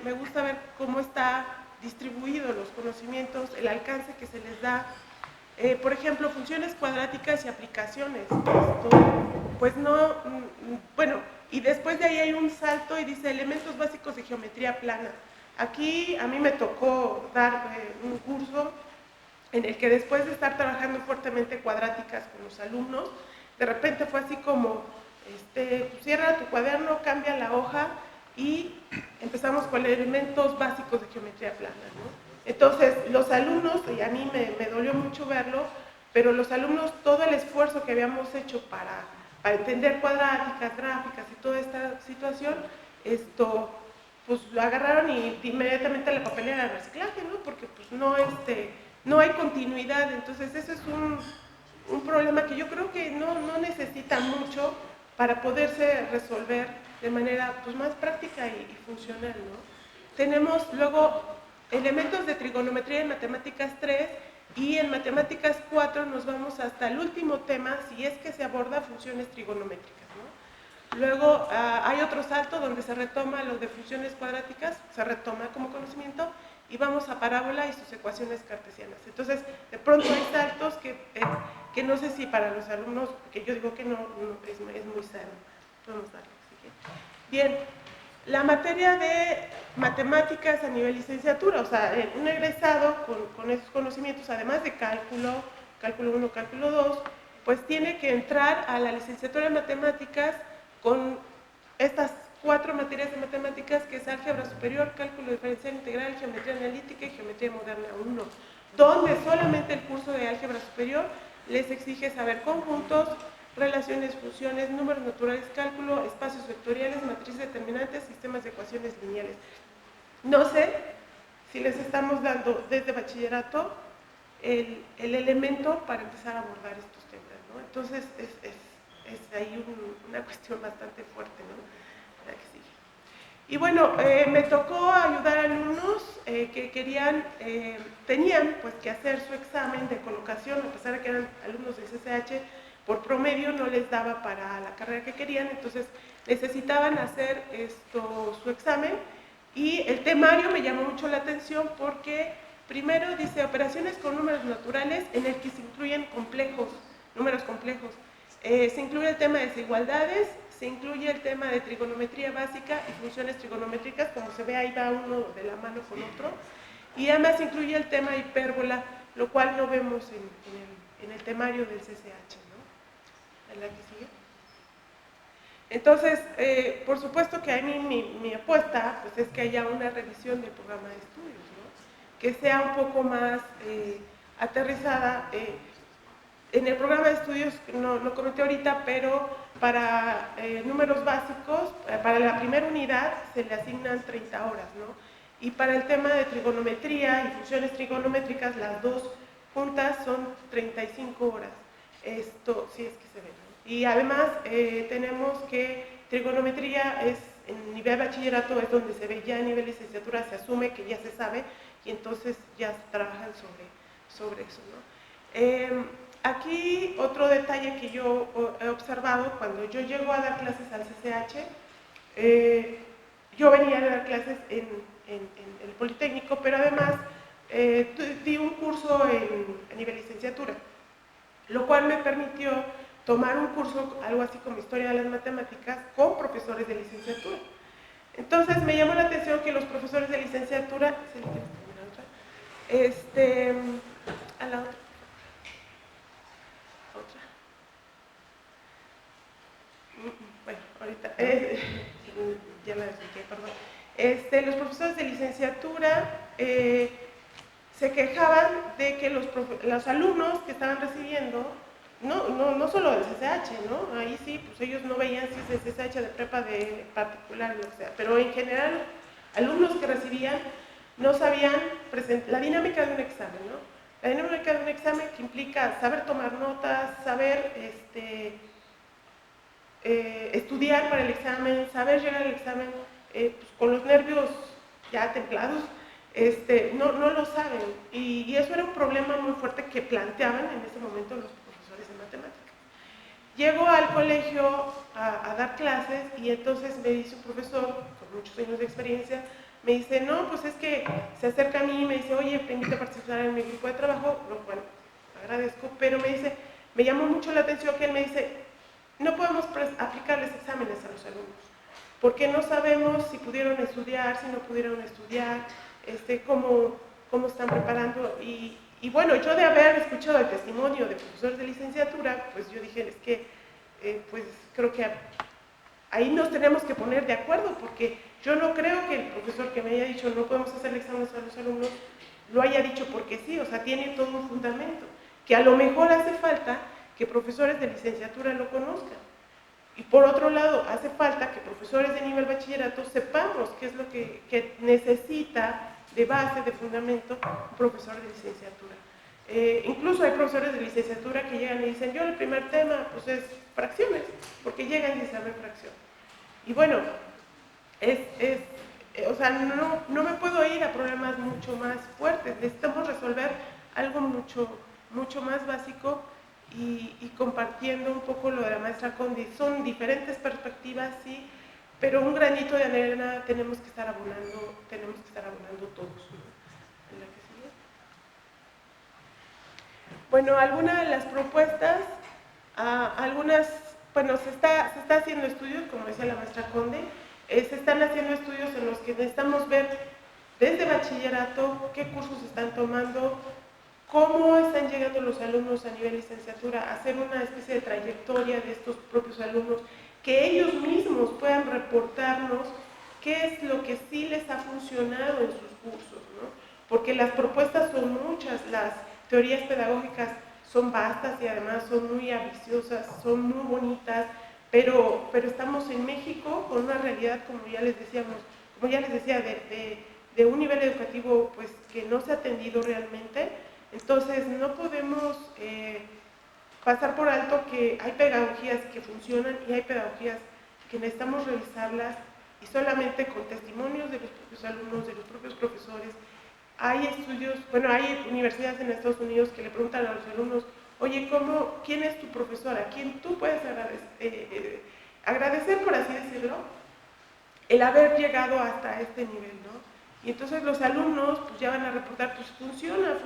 me gusta ver cómo está distribuidos los conocimientos, el alcance que se les da. Por ejemplo, funciones cuadráticas y aplicaciones. Pues no, bueno, y después de ahí hay un salto y dice elementos básicos de geometría plana. Aquí a mí me tocó dar un curso en el que después de estar trabajando fuertemente cuadráticas con los alumnos, de repente fue así como, cierra tu cuaderno, cambia la hoja y empezamos con elementos básicos de geometría plana, ¿no? Entonces, los alumnos, y a mí me dolió mucho verlo, pero los alumnos, todo el esfuerzo que habíamos hecho para entender cuadráticas, gráficas y toda esta situación, pues lo agarraron y inmediatamente a la papelera de reciclaje, ¿no? Porque pues no hay continuidad. Entonces ese es un problema que yo creo que no necesita mucho para poderse resolver de manera pues más práctica y funcional, ¿no? Tenemos luego elementos de trigonometría en matemáticas 3 y en matemáticas 4 nos vamos hasta el último tema, si es que se aborda funciones trigonométricas, ¿no? Luego hay otro salto donde se retoma lo de funciones cuadráticas, se retoma como conocimiento y vamos a parábola y sus ecuaciones cartesianas. Entonces, de pronto hay saltos que no sé si para los alumnos, que yo digo que no es muy sano. Vamos a darle. Bien, la materia de matemáticas a nivel licenciatura, o sea, un egresado con esos conocimientos, además de cálculo 1, cálculo 2, pues tiene que entrar a la licenciatura de matemáticas con estas 4 materias de matemáticas, que es álgebra superior, cálculo diferencial integral, geometría analítica y geometría moderna 1, donde solamente el curso de álgebra superior les exige saber conjuntos, relaciones, funciones, números naturales, cálculo, espacios vectoriales, matrices determinantes, sistemas de ecuaciones lineales. No sé si les estamos dando desde bachillerato el elemento para empezar a abordar estos temas, ¿no? Entonces es ahí una cuestión bastante fuerte, ¿no? La que sigue. Y bueno, me tocó ayudar a alumnos que tenían pues que hacer su examen de colocación, a pesar de que eran alumnos del CCH, por promedio no les daba para la carrera que querían, entonces necesitaban hacer su examen, y el temario me llamó mucho la atención porque primero dice operaciones con números naturales en el que se incluyen números complejos. Se incluye el tema de desigualdades, se incluye el tema de trigonometría básica y funciones trigonométricas, como se ve ahí va uno de la mano con otro, y además se incluye el tema de hipérbola, lo cual no vemos en el temario del CCH, ¿no? ¿En la que sigue? Entonces, por supuesto que a mí mi apuesta pues, es que haya una revisión del programa de estudios, ¿no? Que sea un poco más aterrizada. En el programa de estudios, no comenté ahorita, pero para números básicos, para la primera unidad se le asignan 30 horas, ¿no? Y para el tema de trigonometría y funciones trigonométricas, las dos juntas son 35 horas. Esto sí es que se ve, ¿no? Y además tenemos que trigonometría es en nivel bachillerato, es donde se ve, ya a nivel licenciatura se asume que ya se sabe y entonces ya trabajan sobre eso, ¿no? Aquí otro detalle que yo he observado, cuando yo llego a dar clases al CCH, yo venía a dar clases en el Politécnico, pero además di un curso a nivel licenciatura, lo cual me permitió tomar un curso, algo así como Historia de las Matemáticas, con profesores de licenciatura. Entonces me llamó la atención que los profesores de licenciatura, ¿sí le quieres terminar otra? A la otra. Bueno, ahorita, ya la expliqué, perdón. Los profesores de licenciatura se quejaban de que los alumnos que estaban recibiendo, no solo del CCH, ¿no? Ahí sí, pues ellos no veían si es de CCH, de prepa, de particular, lo que sea, pero en general, alumnos que recibían no sabían la dinámica de un examen, ¿no? La dinámica de un examen que implica saber tomar notas, saber estudiar para el examen, saber llegar al examen pues, con los nervios ya templados, no lo saben. Y eso era un problema muy fuerte que planteaban en ese momento los profesores de matemáticas. Llego al colegio a dar clases y entonces me dice un profesor con muchos años de experiencia, me dice, no, pues es que se acerca a mí y me dice, oye, te invito a participar en mi grupo de trabajo, lo cual agradezco, pero me dice, me llamó mucho la atención que él me dice, no podemos aplicarles exámenes a los alumnos, porque no sabemos si pudieron estudiar, si no pudieron estudiar, cómo están preparando. Y bueno, yo de haber escuchado el testimonio de profesores de licenciatura, pues yo dije, es que, pues creo que ahí nos tenemos que poner de acuerdo, porque yo no creo que el profesor que me haya dicho no podemos hacer exámenes a los alumnos, lo haya dicho porque sí, o sea, tiene todo un fundamento, que a lo mejor hace falta que profesores de licenciatura lo conozcan. Y por otro lado, hace falta que profesores de nivel bachillerato sepamos qué es lo que necesita de base, de fundamento, un profesor de licenciatura. Incluso hay profesores de licenciatura que llegan y dicen, yo el primer tema pues es fracciones, porque llegan y saben fracción. Y bueno, o sea, no me puedo ir a problemas mucho más fuertes, necesitamos resolver algo mucho más básico y compartiendo un poco lo de la maestra Condi. Son diferentes perspectivas, sí, pero un granito de arena tenemos que estar abonando todos. ¿En la que sigue? Bueno, algunas de las propuestas, bueno, se está haciendo estudios, como decía la maestra Conde, se están haciendo estudios en los que necesitamos ver desde bachillerato qué cursos están tomando, cómo están llegando los alumnos a nivel licenciatura, hacer una especie de trayectoria de estos propios alumnos, que ellos mismos puedan reportarnos qué es lo que sí les ha funcionado en sus cursos, ¿no? Porque las propuestas son muchas, las teorías pedagógicas son vastas y además son muy ambiciosas, son muy bonitas, pero estamos en México con una realidad, como ya les decía, de un nivel educativo pues, que no se ha atendido realmente. Entonces no podemos pasar por alto que hay pedagogías que funcionan y hay pedagogías que necesitamos revisarlas y solamente con testimonios de los propios alumnos, de los propios profesores. Hay estudios, bueno, hay universidades en Estados Unidos que le preguntan a los alumnos, oye, ¿quién es tu profesor? ¿A quién tú puedes agradecer, por así decirlo, el haber llegado hasta este nivel, ¿no? Y entonces los alumnos pues ya van a reportar, pues funciona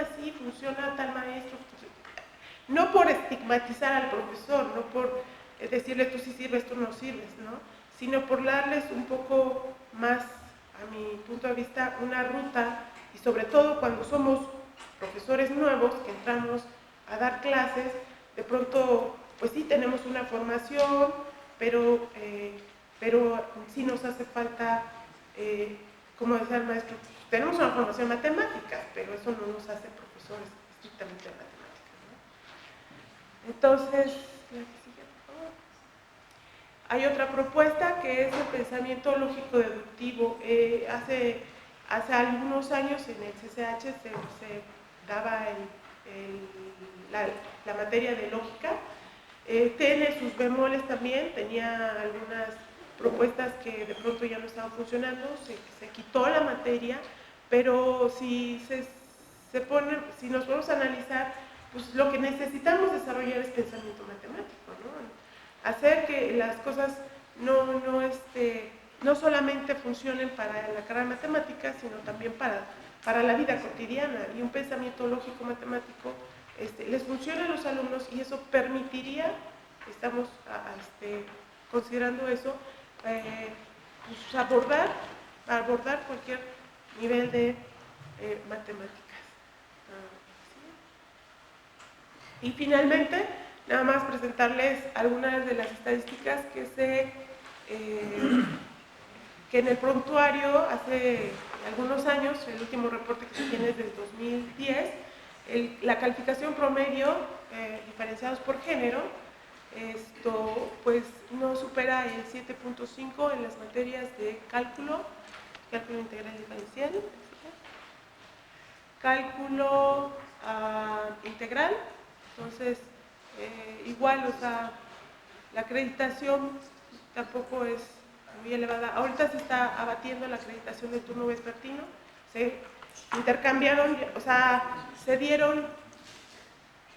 así, funciona tal maestro. No por estigmatizar al profesor, no por decirle tú sí sirves, tú no sirves, ¿no? Sino por darles un poco más, a mi punto de vista, una ruta y sobre todo cuando somos profesores nuevos que entramos a dar clases, de pronto pues sí tenemos una formación, pero sí nos hace falta, como decía el maestro, tenemos una formación en matemáticas, pero eso no nos hace profesores estrictamente de matemáticas, ¿no? Entonces, hay otra propuesta que es el pensamiento lógico-deductivo. Hace algunos años en el CCH se daba la materia de lógica Tiene sus bemoles también, tenía algunas propuestas que de pronto ya no estaban funcionando, se quitó la materia, pero si nos vamos a analizar, pues lo que necesitamos desarrollar es pensamiento matemático, ¿no? Hacer que las cosas no solamente funcionen para la carrera de matemáticas, sino también para la vida cotidiana, y un pensamiento lógico matemático les funciona a los alumnos, y eso permitiría, estamos considerando eso, pues abordar cualquier nivel de matemáticas. ¿Sí? Y finalmente, nada más presentarles algunas de las estadísticas que en el prontuario hace algunos años, el último reporte que se tiene es del 2010, la calificación promedio diferenciados por género, pues no supera el 7.5 en las materias de cálculo integral diferencial, cálculo integral. Entonces, igual, o sea, la acreditación tampoco es muy elevada. Ahorita se está abatiendo la acreditación del turno vespertino, se intercambiaron, o sea, se dieron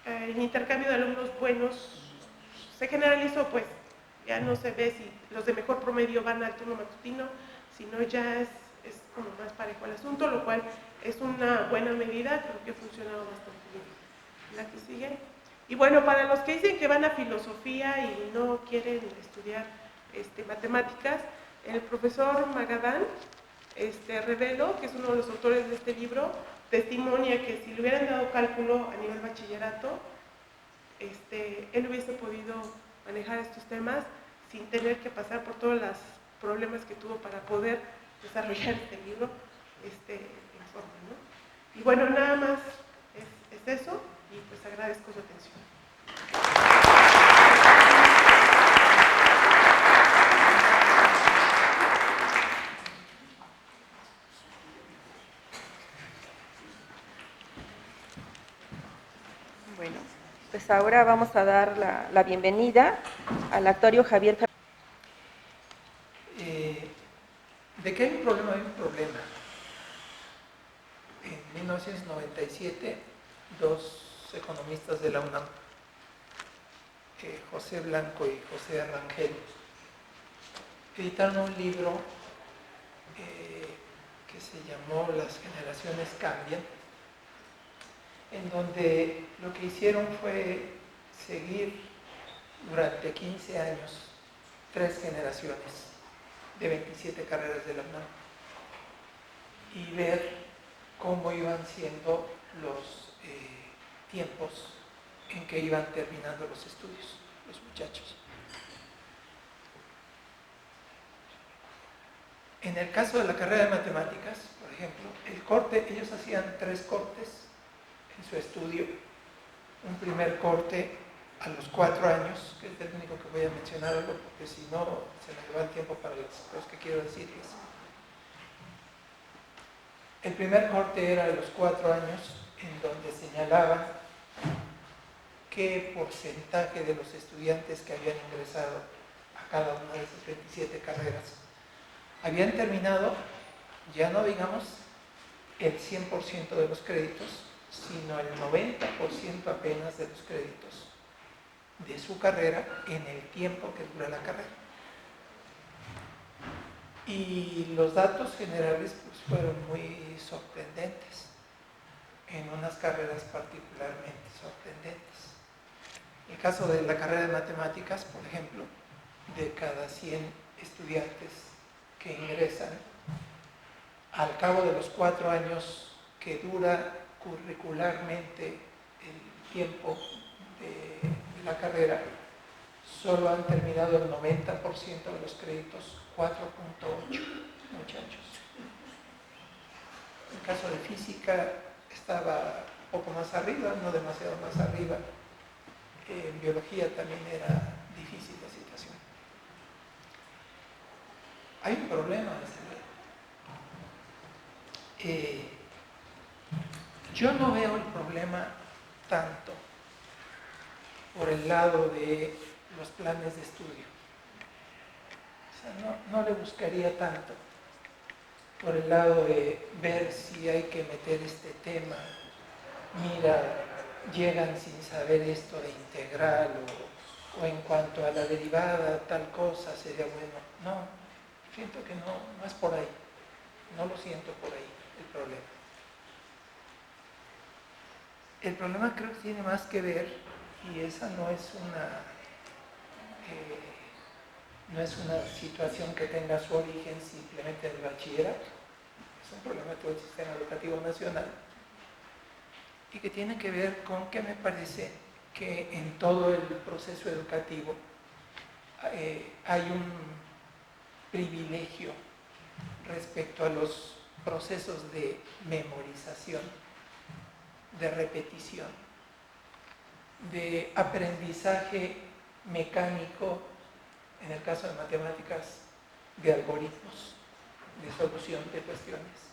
el intercambio de alumnos buenos, se generalizó, pues ya no se ve si los de mejor promedio van al turno matutino, sino ya es como más parejo el asunto, lo cual es una buena medida, creo que ha funcionado bastante bien. La que sigue. Y bueno, para los que dicen que van a filosofía y no quieren estudiar matemáticas, el profesor Magadán Revelo, que es uno de los autores de este libro, testimonia que si le hubieran dado cálculo a nivel bachillerato, él hubiese podido manejar estos temas sin tener que pasar por todos los problemas que tuvo para poder desarrollar este libro en forma, ¿no? Y bueno, nada más es eso, y pues agradezco su atención. Bueno, pues ahora vamos a dar la bienvenida al actuario Javier. ¿De qué hay un problema? Hay un problema. En 1997, dos economistas de la UNAM, José Blanco y José Rangel, editaron un libro que se llamó Las generaciones cambian, en donde lo que hicieron fue seguir durante 15 años 3 generaciones de 27 carreras de la UNAM y ver cómo iban siendo los tiempos en que iban terminando los estudios, los muchachos. En el caso de la carrera de matemáticas, por ejemplo, el corte, ellos hacían 3 cortes en su estudio. Un primer corte a los 4 años, que es el único que voy a mencionarlo, porque si no se me va el tiempo para las cosas que quiero decirles. El primer corte era de los 4 años, en donde señalaban qué porcentaje de los estudiantes que habían ingresado a cada una de esas 27 carreras habían terminado, ya no digamos el 100% de los créditos, sino el 90% apenas de los créditos de su carrera en el tiempo que dura la carrera. Y los datos generales pues, fueron muy sorprendentes, en unas carreras particularmente sorprendentes. En el caso de la carrera de matemáticas, por ejemplo, de cada 100 estudiantes que ingresan, al cabo de los 4 años que dura curricularmente el tiempo de la carrera, solo han terminado el 90% de los créditos, 4.8 muchachos. En el caso de física estaba un poco más arriba, no demasiado más arriba. En biología también era difícil la situación. Hay un problema, yo no veo el problema tanto por el lado de los planes de estudio. O sea, no le buscaría tanto por el lado de ver si hay que meter este tema. Mira, llegan sin saber esto de integral o en cuanto a la derivada, tal cosa sería bueno. No, siento que no es por ahí. No lo siento por ahí el problema. El problema creo que tiene más que ver, y esa no es una situación que tenga su origen simplemente en el bachillerato, es un problema de todo el sistema educativo nacional, y que tiene que ver con que me parece que en todo el proceso educativo hay un privilegio respecto a los procesos de memorización, de repetición, de aprendizaje mecánico, en el caso de matemáticas, de algoritmos, de solución de cuestiones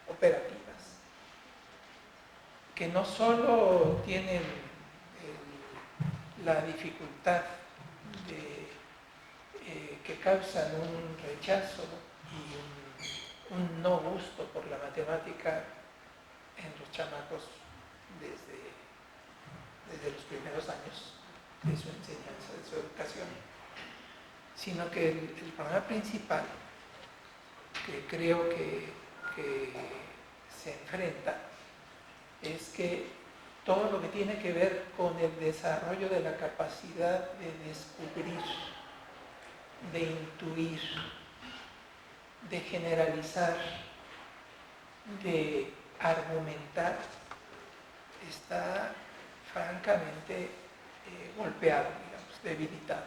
operativas, que no solo tienen la dificultad que causan un rechazo y un no gusto por la matemática en los chamacos desde los primeros años de su enseñanza, de su educación, sino que el problema principal que creo que se enfrenta es que todo lo que tiene que ver con el desarrollo de la capacidad de descubrir, de intuir, de generalizar, de argumentar, está francamente golpeado, digamos, debilitado.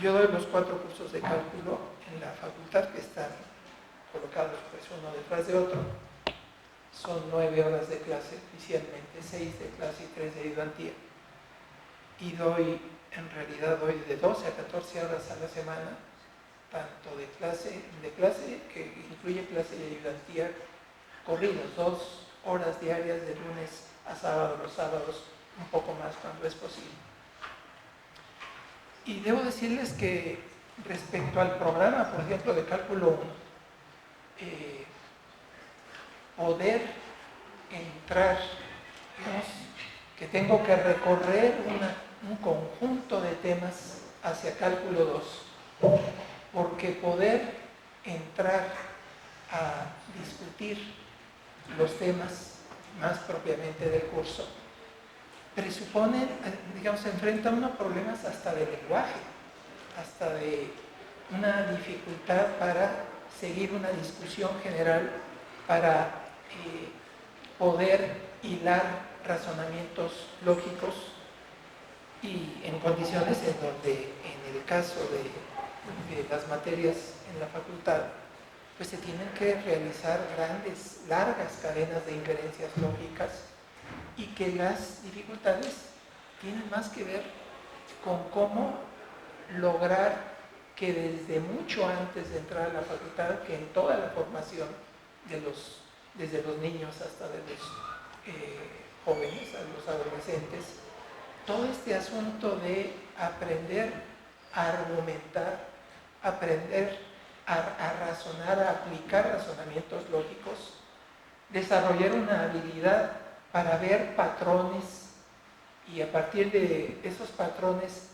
Yo doy los 4 cursos de cálculo en la facultad, que están colocados pues uno detrás de otro. Son 9 horas de clase oficialmente, 6 de clase y 3 de ayudantía. Y en realidad doy de 12 a 14 horas a la semana, tanto de clase que incluye clase y ayudantía corridos, 2 horas diarias de lunes a sábado, los sábados un poco más cuando es posible. Y debo decirles que respecto al programa, por ejemplo, de cálculo 1, poder entrar, digamos, que tengo que recorrer un conjunto de temas hacia cálculo 2, porque poder entrar a discutir los temas más propiamente del curso presupone, digamos, se enfrenta a unos problemas hasta de lenguaje, hasta de una dificultad para seguir una discusión general, para poder hilar razonamientos lógicos y en condiciones en donde, en el caso de las materias en la facultad, pues se tienen que realizar largas cadenas de inferencias lógicas, y que las dificultades tienen más que ver con cómo lograr que desde mucho antes de entrar a la facultad, que en toda la formación desde los niños hasta de los jóvenes, a los adolescentes, todo este asunto de aprender a argumentar, aprender a razonar, a aplicar razonamientos lógicos, desarrollar una habilidad para ver patrones y a partir de esos patrones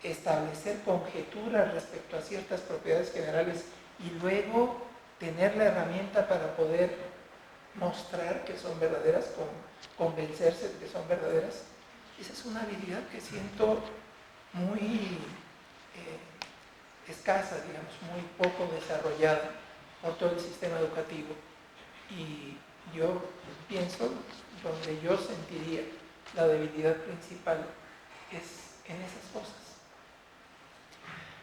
establecer conjeturas respecto a ciertas propiedades generales y luego tener la herramienta para poder mostrar que son verdaderas, convencerse de que son verdaderas. Esa es una habilidad que siento muy escasa, digamos, muy poco desarrollada por todo el sistema educativo. Y yo pienso, donde yo sentiría la debilidad principal es en esas cosas.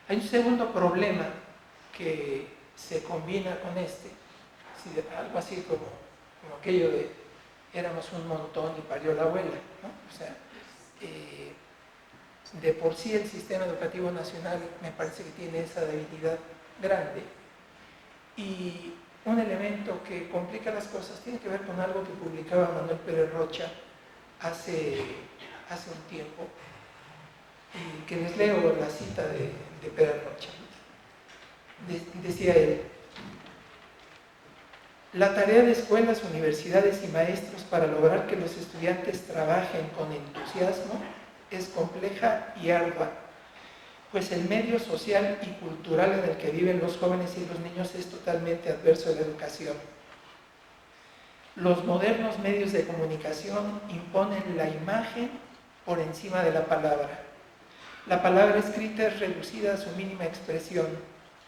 Hay un segundo problema que se combina con algo así como aquello de éramos un montón y parió la abuela, ¿no? O sea, de por sí el sistema educativo nacional me parece que tiene esa debilidad grande, y un elemento que complica las cosas tiene que ver con algo que publicaba Manuel Pérez Rocha hace un tiempo, y que les leo la cita de Pere Rocha. Decía él: la tarea de escuelas, universidades y maestros para lograr que los estudiantes trabajen con entusiasmo es compleja y ardua, pues el medio social y cultural en el que viven los jóvenes y los niños es totalmente adverso a la educación. Los modernos medios de comunicación imponen la imagen por encima de la palabra. La palabra escrita es reducida a su mínima expresión: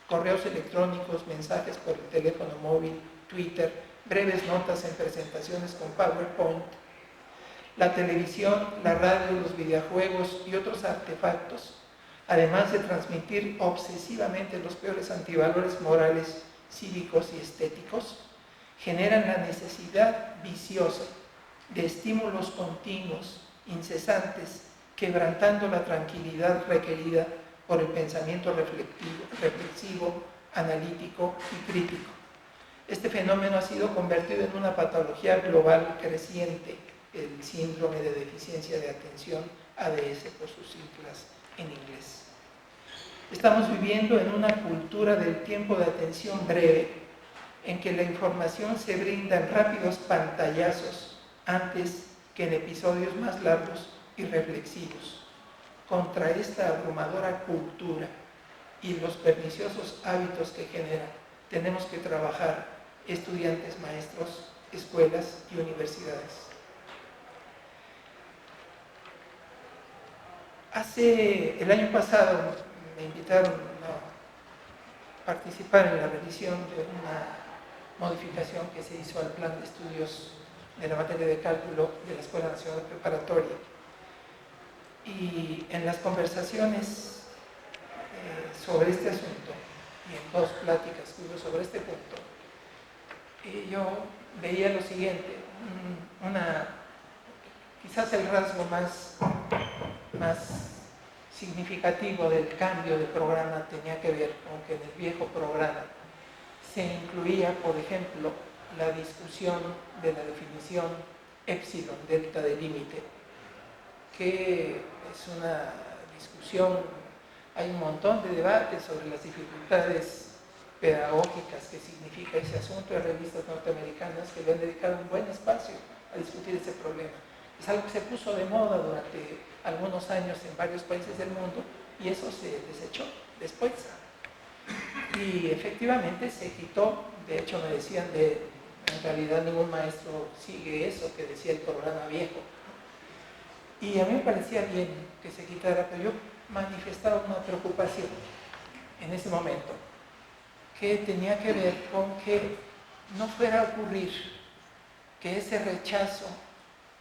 correos electrónicos, mensajes por el teléfono móvil, Twitter, breves notas en presentaciones con PowerPoint. La televisión, la radio, los videojuegos y otros artefactos, además de transmitir obsesivamente los peores antivalores morales, cívicos y estéticos, generan la necesidad viciosa de estímulos continuos, incesantes, quebrantando la tranquilidad requerida por el pensamiento reflexivo, analítico y crítico. Este fenómeno ha sido convertido en una patología global creciente, el síndrome de deficiencia de atención, ADS por sus siglas en inglés. Estamos viviendo en una cultura del tiempo de atención breve, en que la información se brinda en rápidos pantallazos antes que en episodios más largos y reflexivos. Contra esta abrumadora cultura y los perniciosos hábitos que genera, tenemos que trabajar estudiantes, maestros, escuelas y universidades. El año pasado me invitaron a participar en la revisión de una modificación que se hizo al plan de estudios de la materia de cálculo de la Escuela Nacional Preparatoria. Y en las conversaciones sobre este asunto, y en dos pláticas que hubo sobre este punto, yo veía lo siguiente: quizás el rasgo más significativo del cambio de programa tenía que ver con que en el viejo programa se incluía, por ejemplo, la discusión de la definición épsilon delta de límite, que es una discusión, hay un montón de debates sobre las dificultades pedagógicas que significa ese asunto. Hay revistas norteamericanas que le han dedicado un buen espacio a discutir ese problema. Es algo que se puso de moda durante algunos años en varios países del mundo y eso se desechó después. Y efectivamente se quitó. De hecho me decían en realidad ningún maestro sigue eso que decía el programa viejo. Y a mí me parecía bien que se quitara, pero yo manifestaba una preocupación en ese momento que tenía que ver con que no fuera a ocurrir que ese rechazo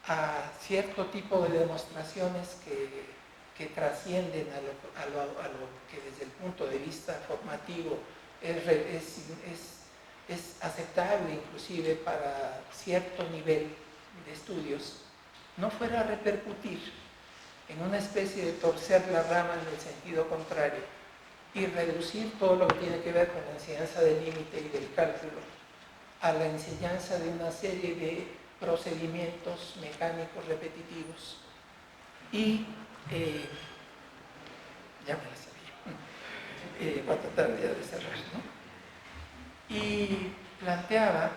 a cierto tipo de demostraciones que trascienden a lo que desde el punto de vista formativo es aceptable inclusive para cierto nivel de estudios, no fuera a repercutir en una especie de torcer la rama en el sentido contrario y reducir todo lo que tiene que ver con la enseñanza del límite y del cálculo a la enseñanza de una serie de procedimientos mecánicos repetitivos. Y ya me la sabía, voy a tratar ya de cerrar, ¿no? Y planteaba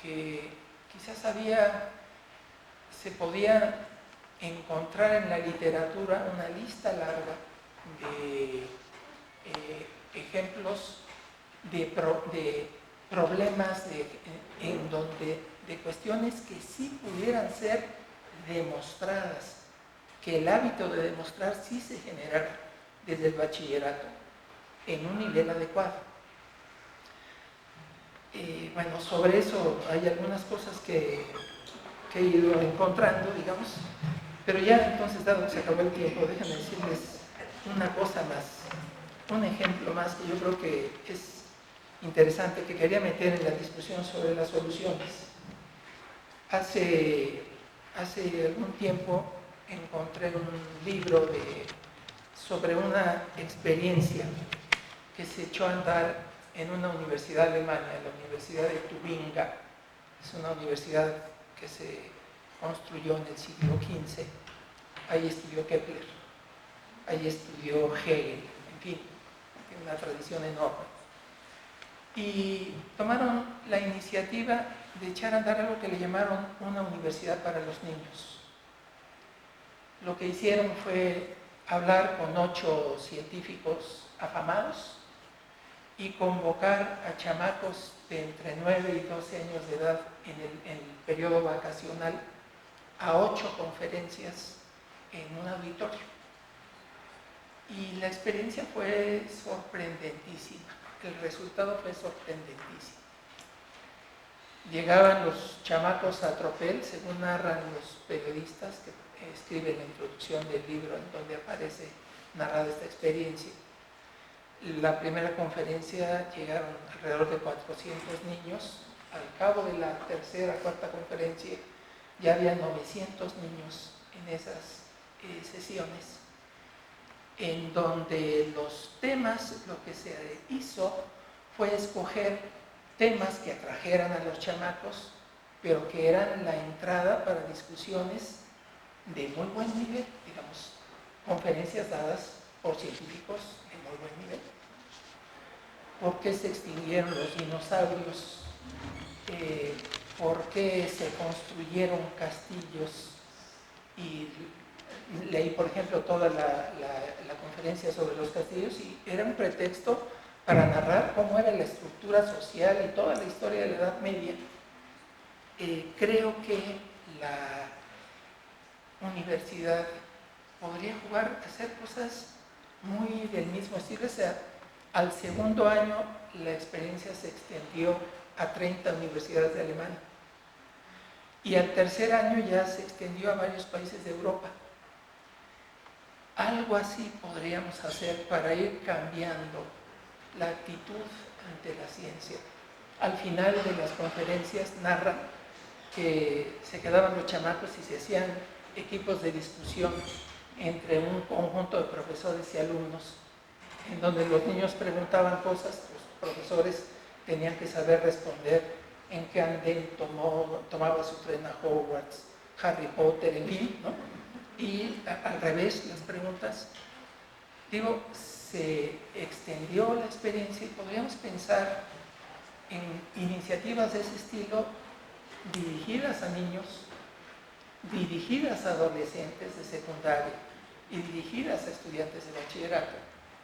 que quizás se podía encontrar en la literatura una lista larga de ejemplos de problemas de cuestiones que sí pudieran ser demostradas, que el hábito de demostrar sí se generara desde el bachillerato en un nivel adecuado. Bueno, sobre eso hay algunas cosas que he ido encontrando, digamos, pero ya entonces, dado que se acabó el tiempo, déjenme decirles una cosa más, un ejemplo más que yo creo que es interesante, que quería meter en la discusión sobre las soluciones. Hace algún tiempo encontré un libro sobre una experiencia que se echó a andar en una universidad alemana, la Universidad de Tubinga. Es una universidad que se construyó en el siglo XV. Ahí estudió Kepler, ahí estudió Hegel, en fin, tiene una tradición enorme. Y tomaron la iniciativa de echar a andar algo que le llamaron una universidad para los niños. Lo que hicieron fue hablar con 8 científicos afamados y convocar a chamacos de entre 9 y 12 años de edad en el periodo vacacional a 8 conferencias en un auditorio. Y la experiencia fue sorprendentísima, el resultado fue sorprendentísimo. Llegaban los chamacos a tropel, según narran los periodistas que escriben la introducción del libro en donde aparece narrada esta experiencia. La primera conferencia llegaron alrededor de 400 niños. Al cabo de la tercera, cuarta conferencia ya había 900 niños en esas sesiones, en donde los temas, lo que se hizo fue escoger temas que atrajeran a los chamacos, pero que eran la entrada para discusiones de muy buen nivel, digamos, conferencias dadas por científicos de muy buen nivel. ¿Por qué se extinguieron los dinosaurios? ¿Por qué se construyeron castillos? Y leí, por ejemplo, toda la conferencia sobre los castillos y era un pretexto para narrar cómo era la estructura social y toda la historia de la Edad Media. Creo que la universidad podría jugar a hacer cosas muy del mismo estilo. O sea, al segundo año la experiencia se extendió a 30 universidades de Alemania y al tercer año ya se extendió a varios países de Europa. Algo así podríamos hacer para ir cambiando la actitud ante la ciencia. Al final de las conferencias narran que se quedaban los chamacos y se hacían equipos de discusión entre un conjunto de profesores y alumnos, en donde los niños preguntaban cosas, los profesores tenían que saber responder en qué andén tomaba su tren a Hogwarts, Harry Potter, en fin, ¿no? Y al revés, las preguntas, digo, se extendió la experiencia y podríamos pensar en iniciativas de ese estilo dirigidas a niños, dirigidas a adolescentes de secundaria y dirigidas a estudiantes de bachillerato,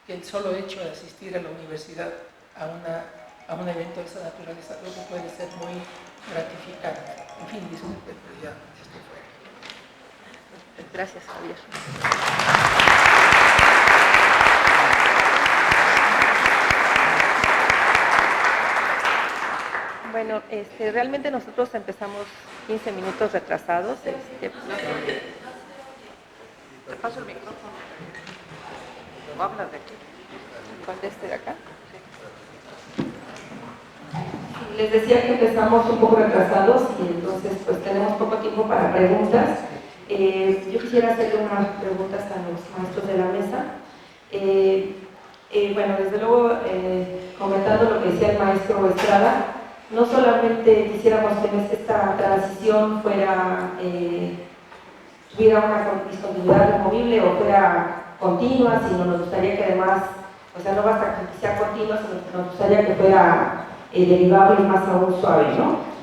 que el solo hecho de asistir a la universidad a un evento de esa naturaleza creo que puede ser muy gratificante. En fin, disculpe, pero ya estoy fuera. Gracias, Javier. Bueno, realmente nosotros empezamos 15 minutos retrasados. Te paso el micrófono. ¿O hablas de aquí? ¿Cuál de este de acá? Les decía que empezamos un poco retrasados y entonces pues tenemos poco tiempo para preguntas. Yo quisiera hacerle unas preguntas a los maestros de la mesa. Bueno, desde luego, comentando lo que decía el maestro Estrada, no solamente quisiéramos que esta transición tuviera una discontinuidad removible o fuera continua, sino nos gustaría que además, o sea, no basta que sea continua, sino que nos gustaría que fuera derivable y más aún suave, ¿no?